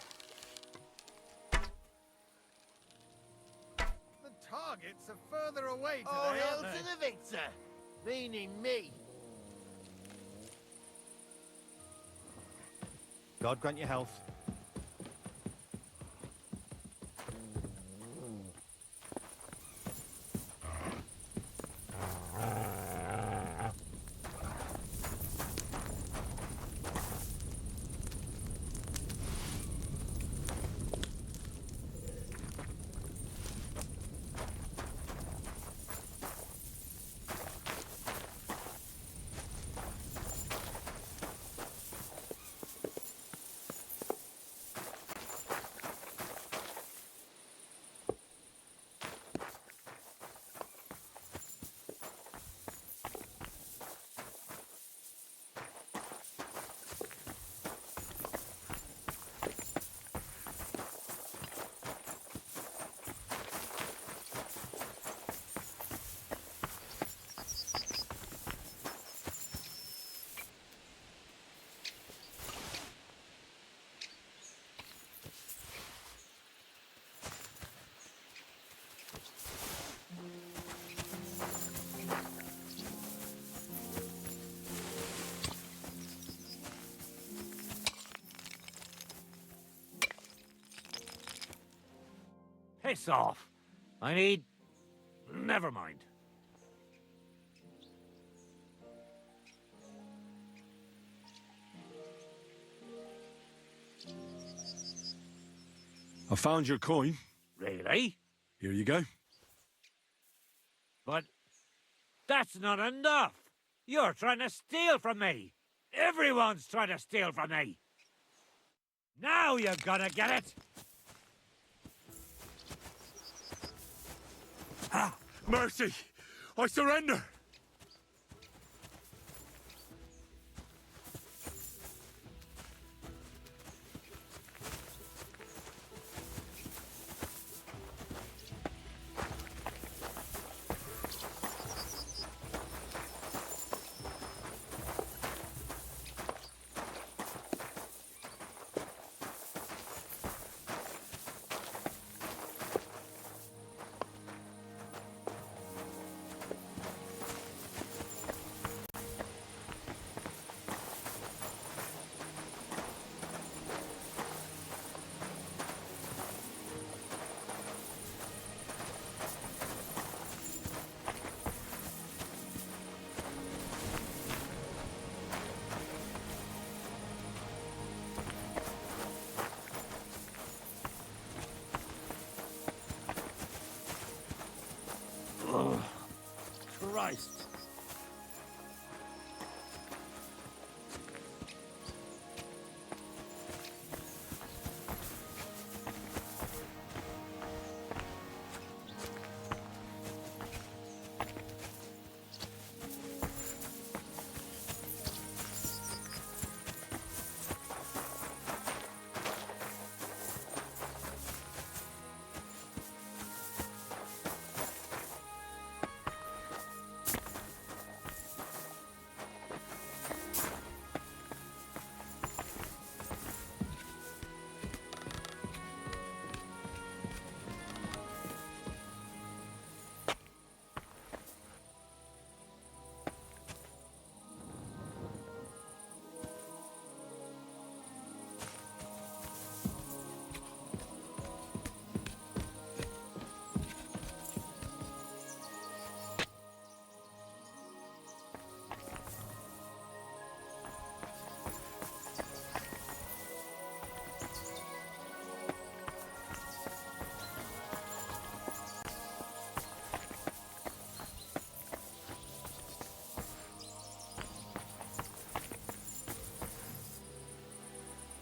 The targets are further away today, All hail aren't they? to the victor, meaning me. God grant you health. Piss off. I need... Never mind. I found your coin. Really? Here you go. But that's not enough. You're trying to steal from me. Everyone's trying to steal from me. Now you're gonna get it. Ah, mercy! I surrender! Ugh. Christ.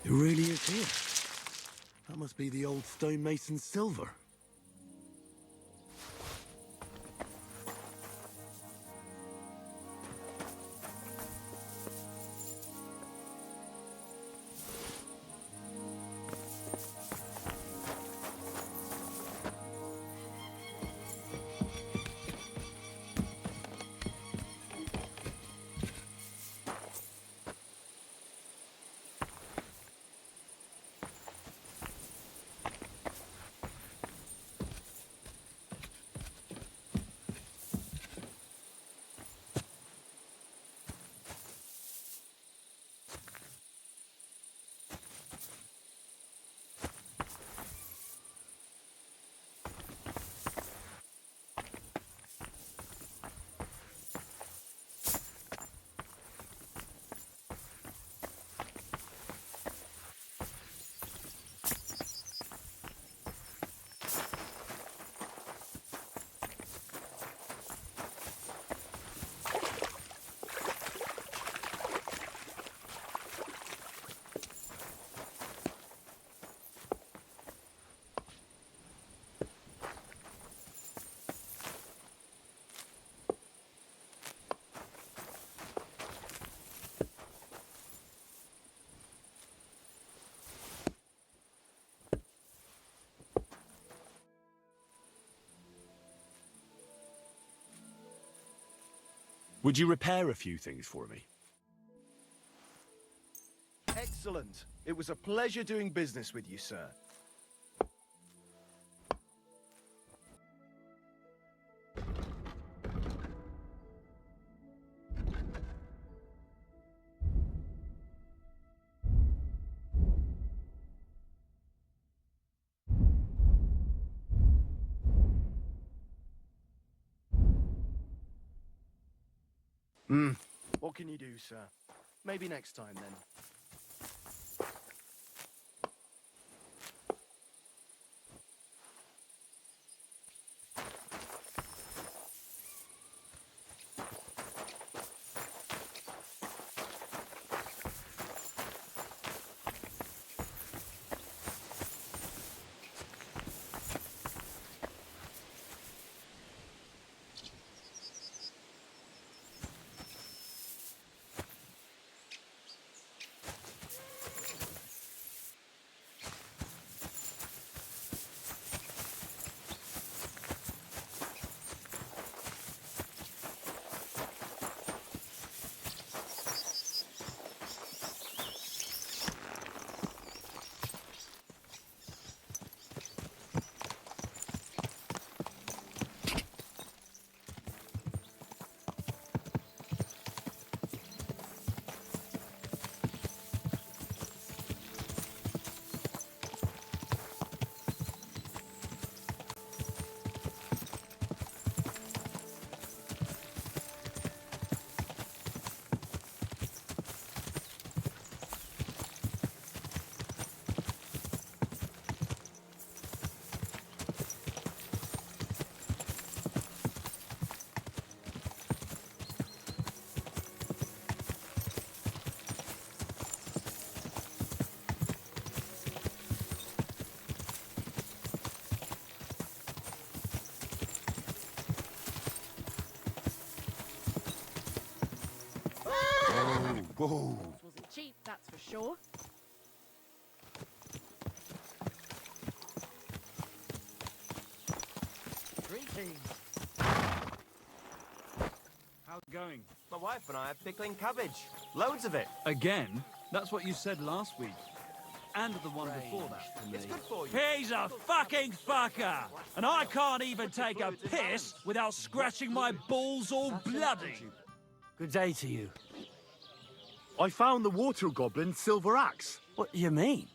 It really is here. That must be the old stonemason's silver. Would you repair a few things for me? Excellent. It was a pleasure doing business with you, sir. What can you do, sir? Maybe next time, then. Whoa. Wasn't cheap, that's for sure. Greetings. How's it going? My wife and I are pickling cabbage. Loads of it. Again? That's what you said last week. And the one before that for me. It's good for you. He's a fucking fucker! And I can't even take a piss without scratching my balls all bloody! Good day to you. I found the water goblin's silver axe. What do you mean?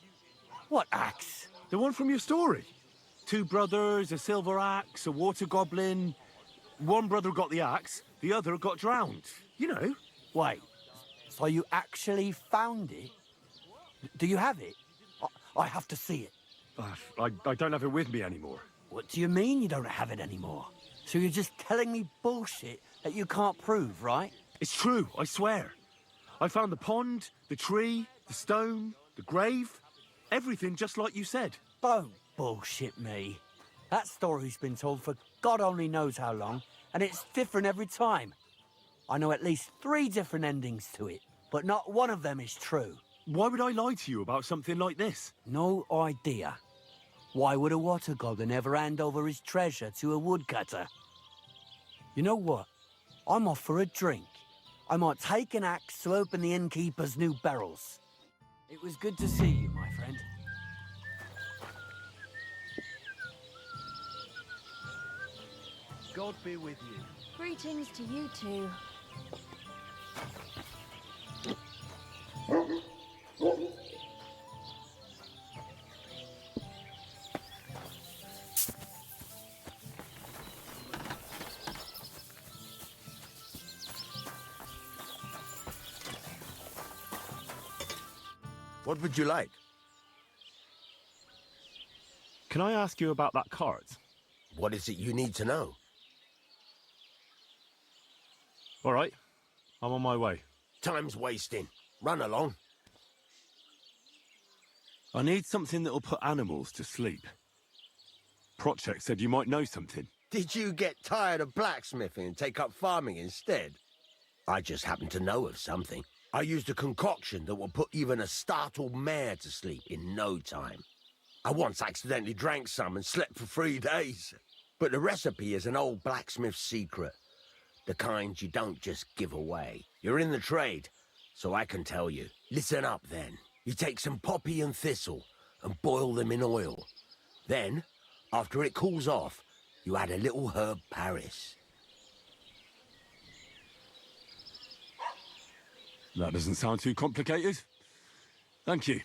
What axe? The one from your story. 2 brothers, a silver axe, a water goblin. One brother got the axe, the other got drowned. You know. Wait, so you actually found it? Do you have it? I have to see it. I don't have it with me anymore. What do you mean you don't have it anymore? So you're just telling me bullshit that you can't prove, right? It's true, I swear. I found the pond, the tree, the stone, the grave, everything just like you said. Don't bullshit me. That story's been told for God only knows how long, and it's different every time. I know at least 3 different endings to it, but not one of them is true. Why would I lie to you about something like this? No idea. Why would a water goblin ever hand over his treasure to a woodcutter? You know what? I'm off for a drink. I might take an axe to open the innkeeper's new barrels. It was good to see you, my friend. God be with you. Greetings to you too. What would you like? Can I ask you about that cart? What is it you need to know? All right, I'm on my way. Time's wasting. Run along. I need something that'll put animals to sleep. Project said you might know something. Did you get tired of blacksmithing and take up farming instead? I just happen to know of something. I used a concoction that will put even a startled mare to sleep in no time. I once accidentally drank some and slept for 3 days. But the recipe is an old blacksmith's secret. The kind you don't just give away. You're in the trade, so I can tell you. Listen up then. You take some poppy and thistle and boil them in oil. Then, after it cools off, you add a little herb Paris. That doesn't sound too complicated. Thank you.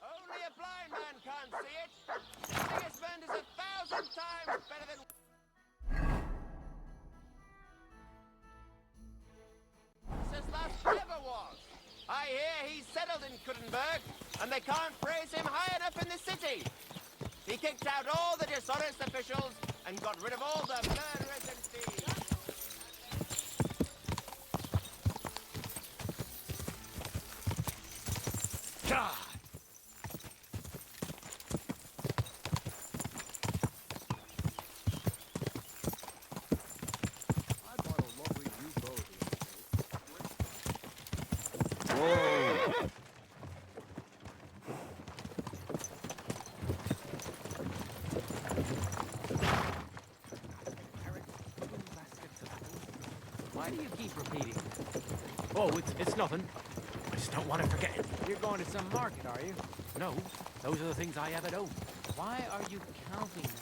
Only a blind man can't see it. Biggest man is 1,000 times better than... Since last ever was. I hear he's settled in Kuttenberg, and they can't praise him high enough in the city. He kicked out all the dishonest officials and got rid of all the murderers and thieves. Why do you keep repeating that? Oh, it's nothing. I just don't want to forget it. You're going to some market, are you? No, those are the things I have at home. Why are you counting them?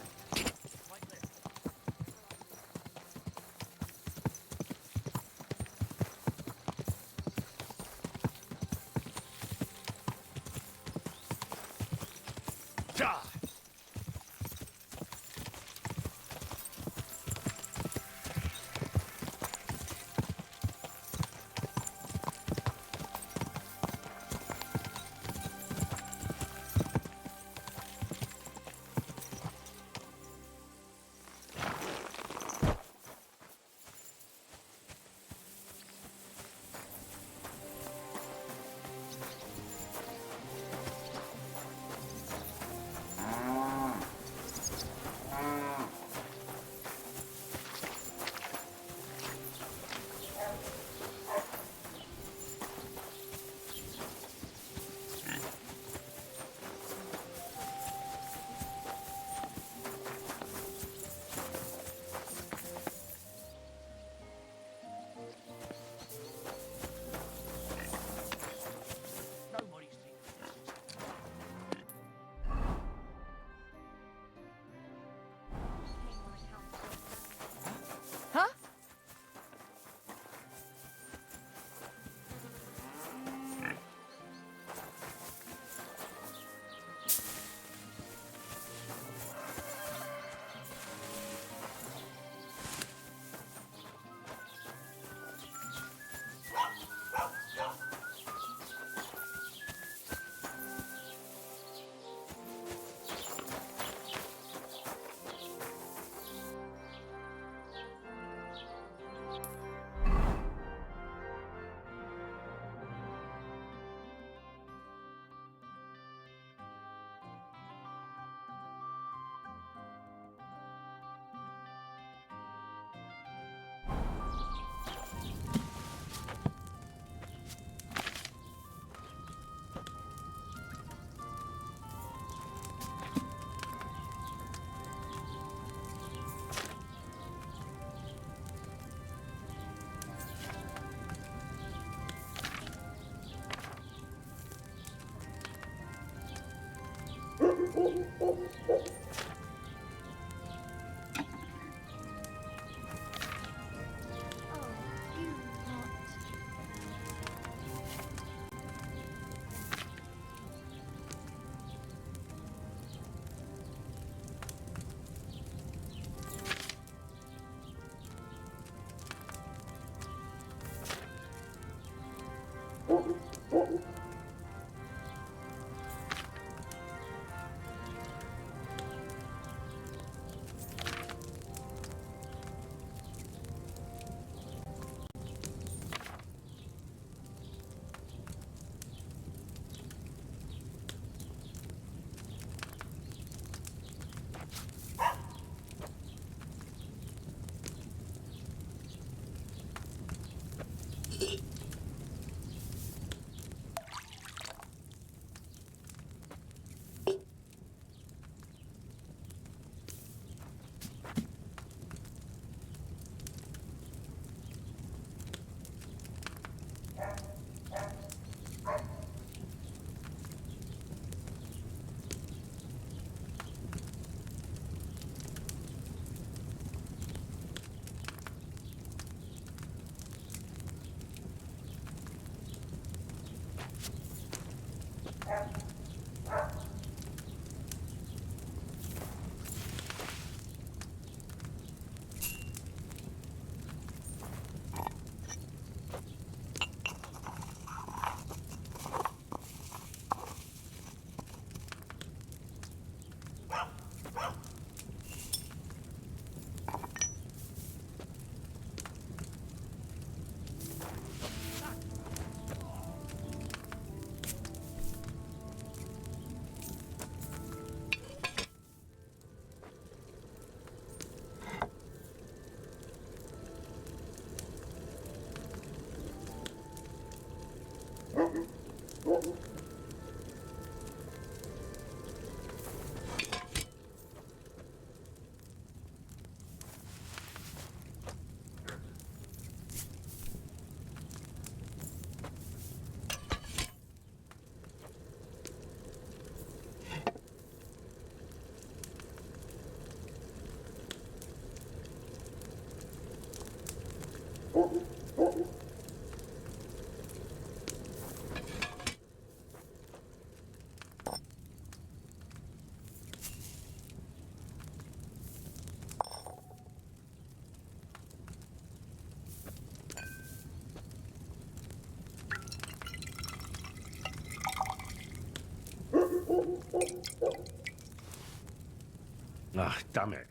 Ah, damn it.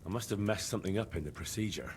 I must have messed something up in the procedure.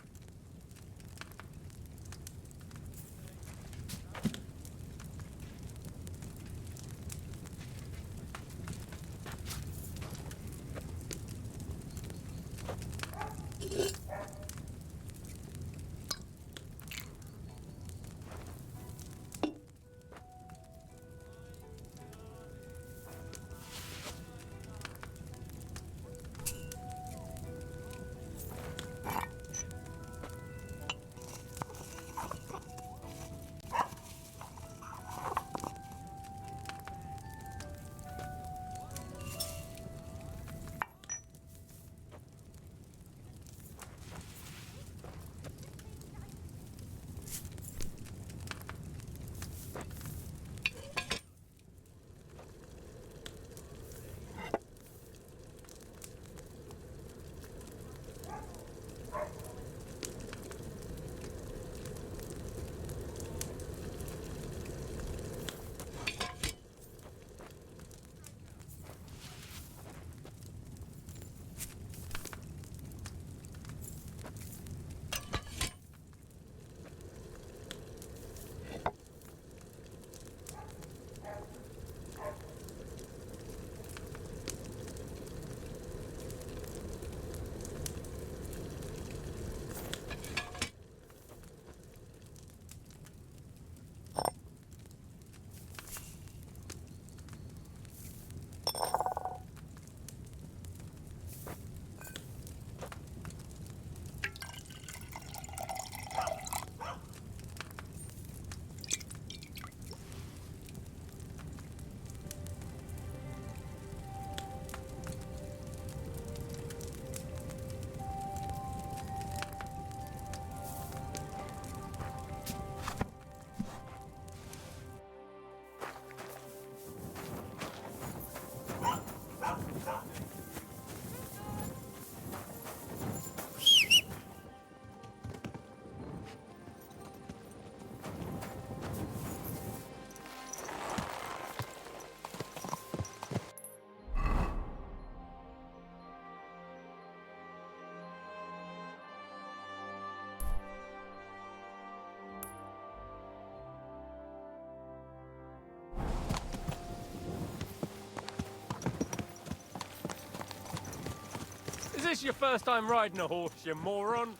Is this your first time riding a horse, you moron?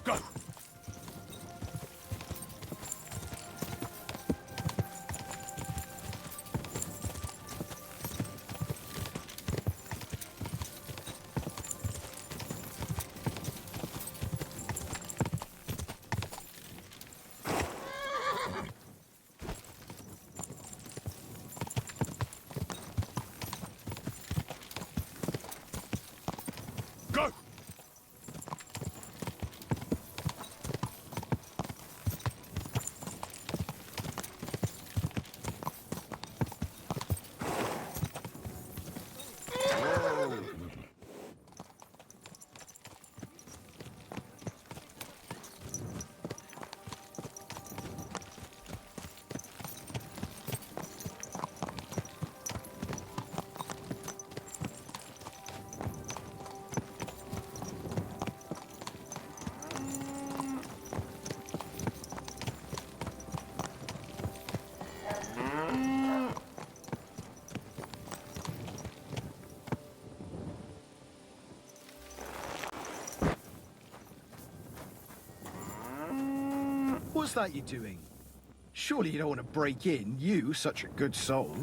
Go! Go! What's that you're doing? Surely you don't want to break in, you, such a good soul.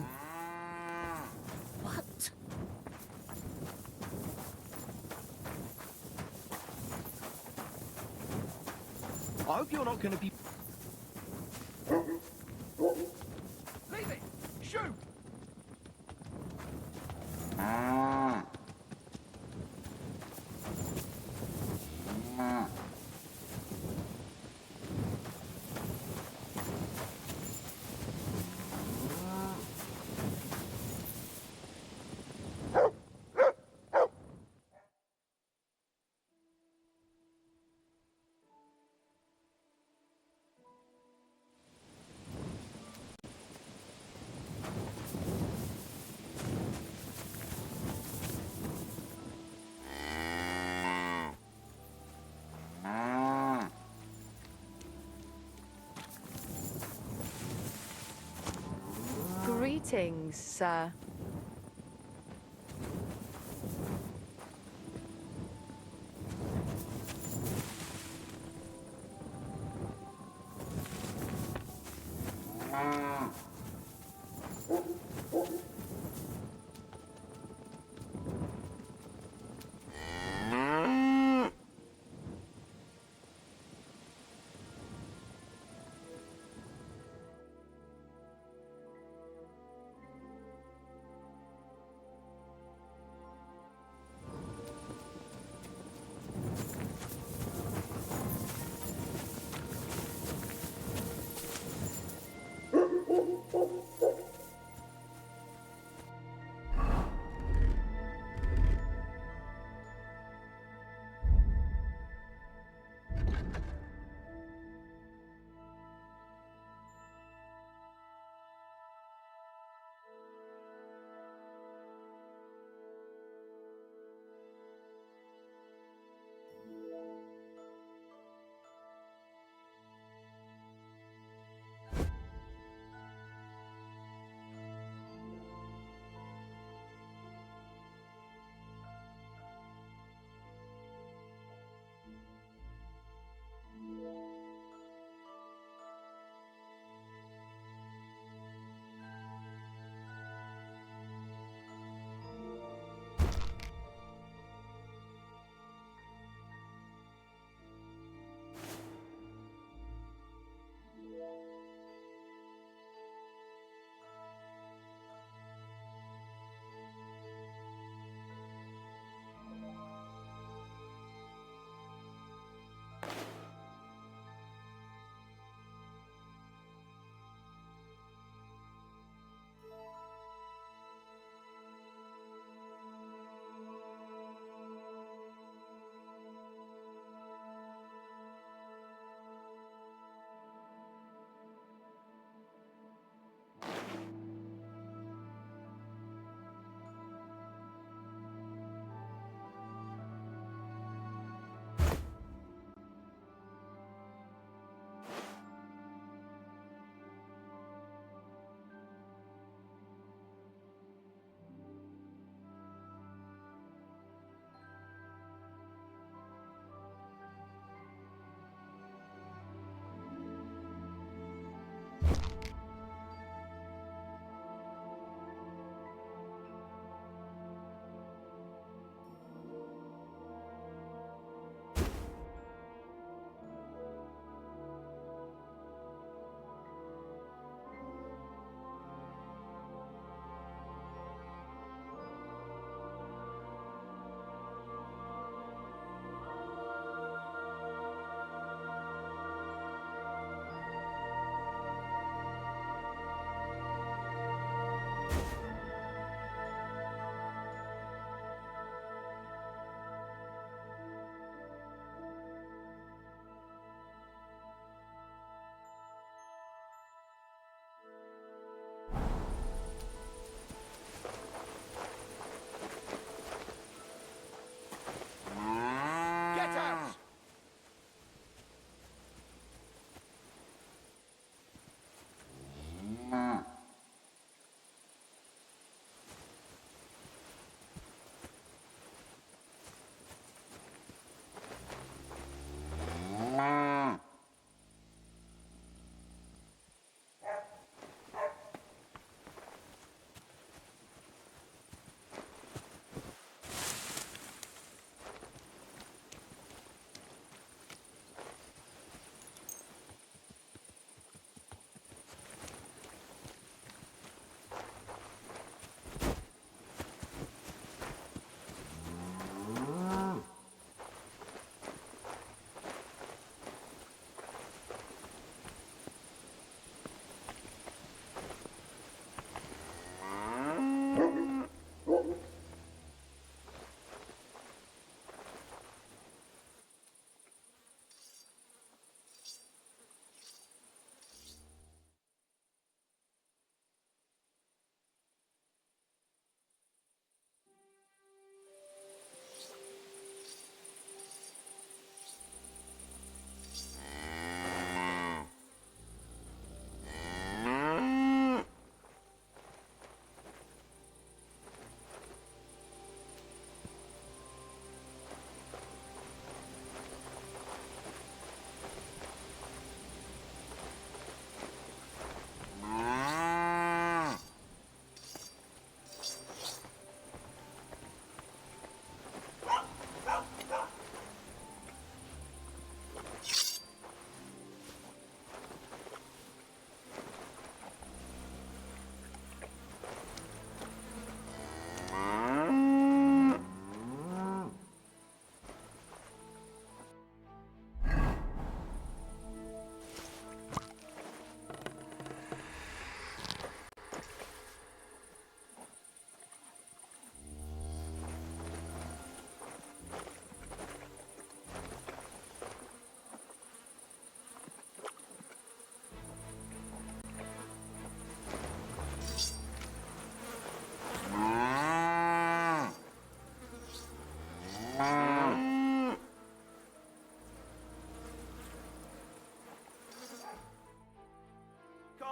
What? I hope you're not going to be... Leave it! Shoot! Greetings, sir.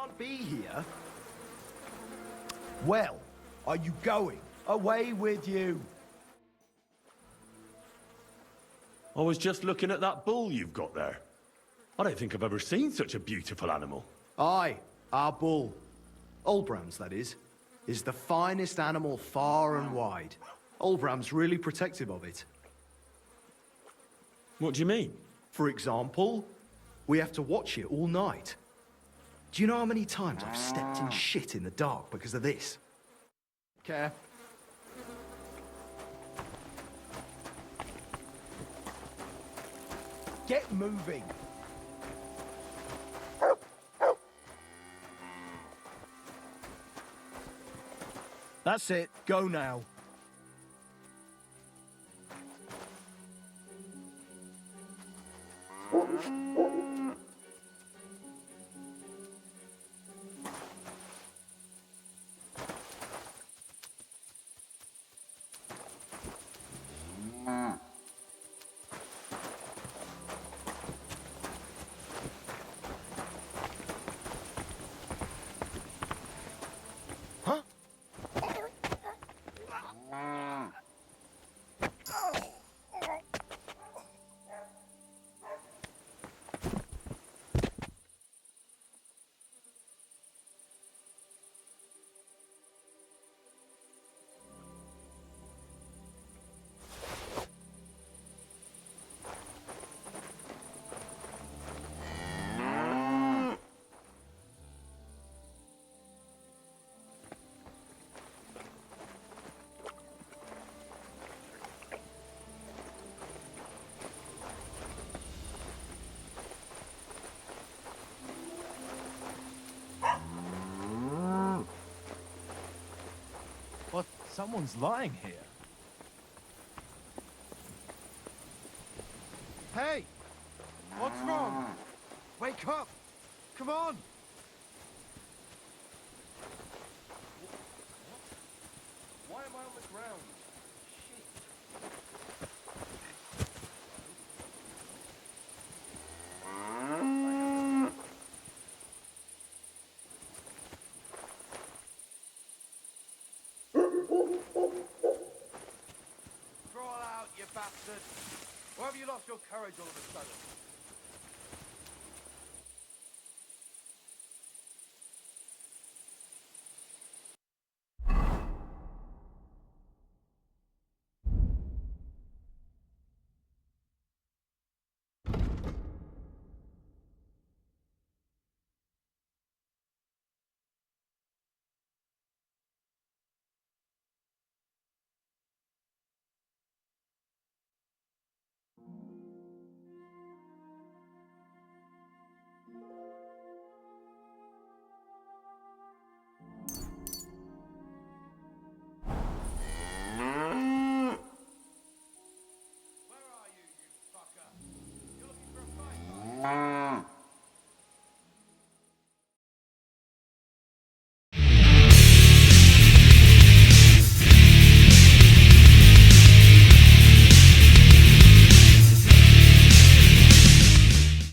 can't be here. Well, are you going? Away with you. I was just looking at that bull you've got there. I don't think I've ever seen such a beautiful animal. Aye, our bull. Olbram's, that is the finest animal far and wide. Olbram's really protective of it. What do you mean? For example, we have to watch it all night. Do you know how many times I've stepped in shit in the dark because of this? Care. Get moving. That's it. Go now. What? Someone's lying here. Hey! What's wrong? Wake up! Come on! Why am I on the ground? Crawl out, you bastard! Why have you lost your courage all of a sudden?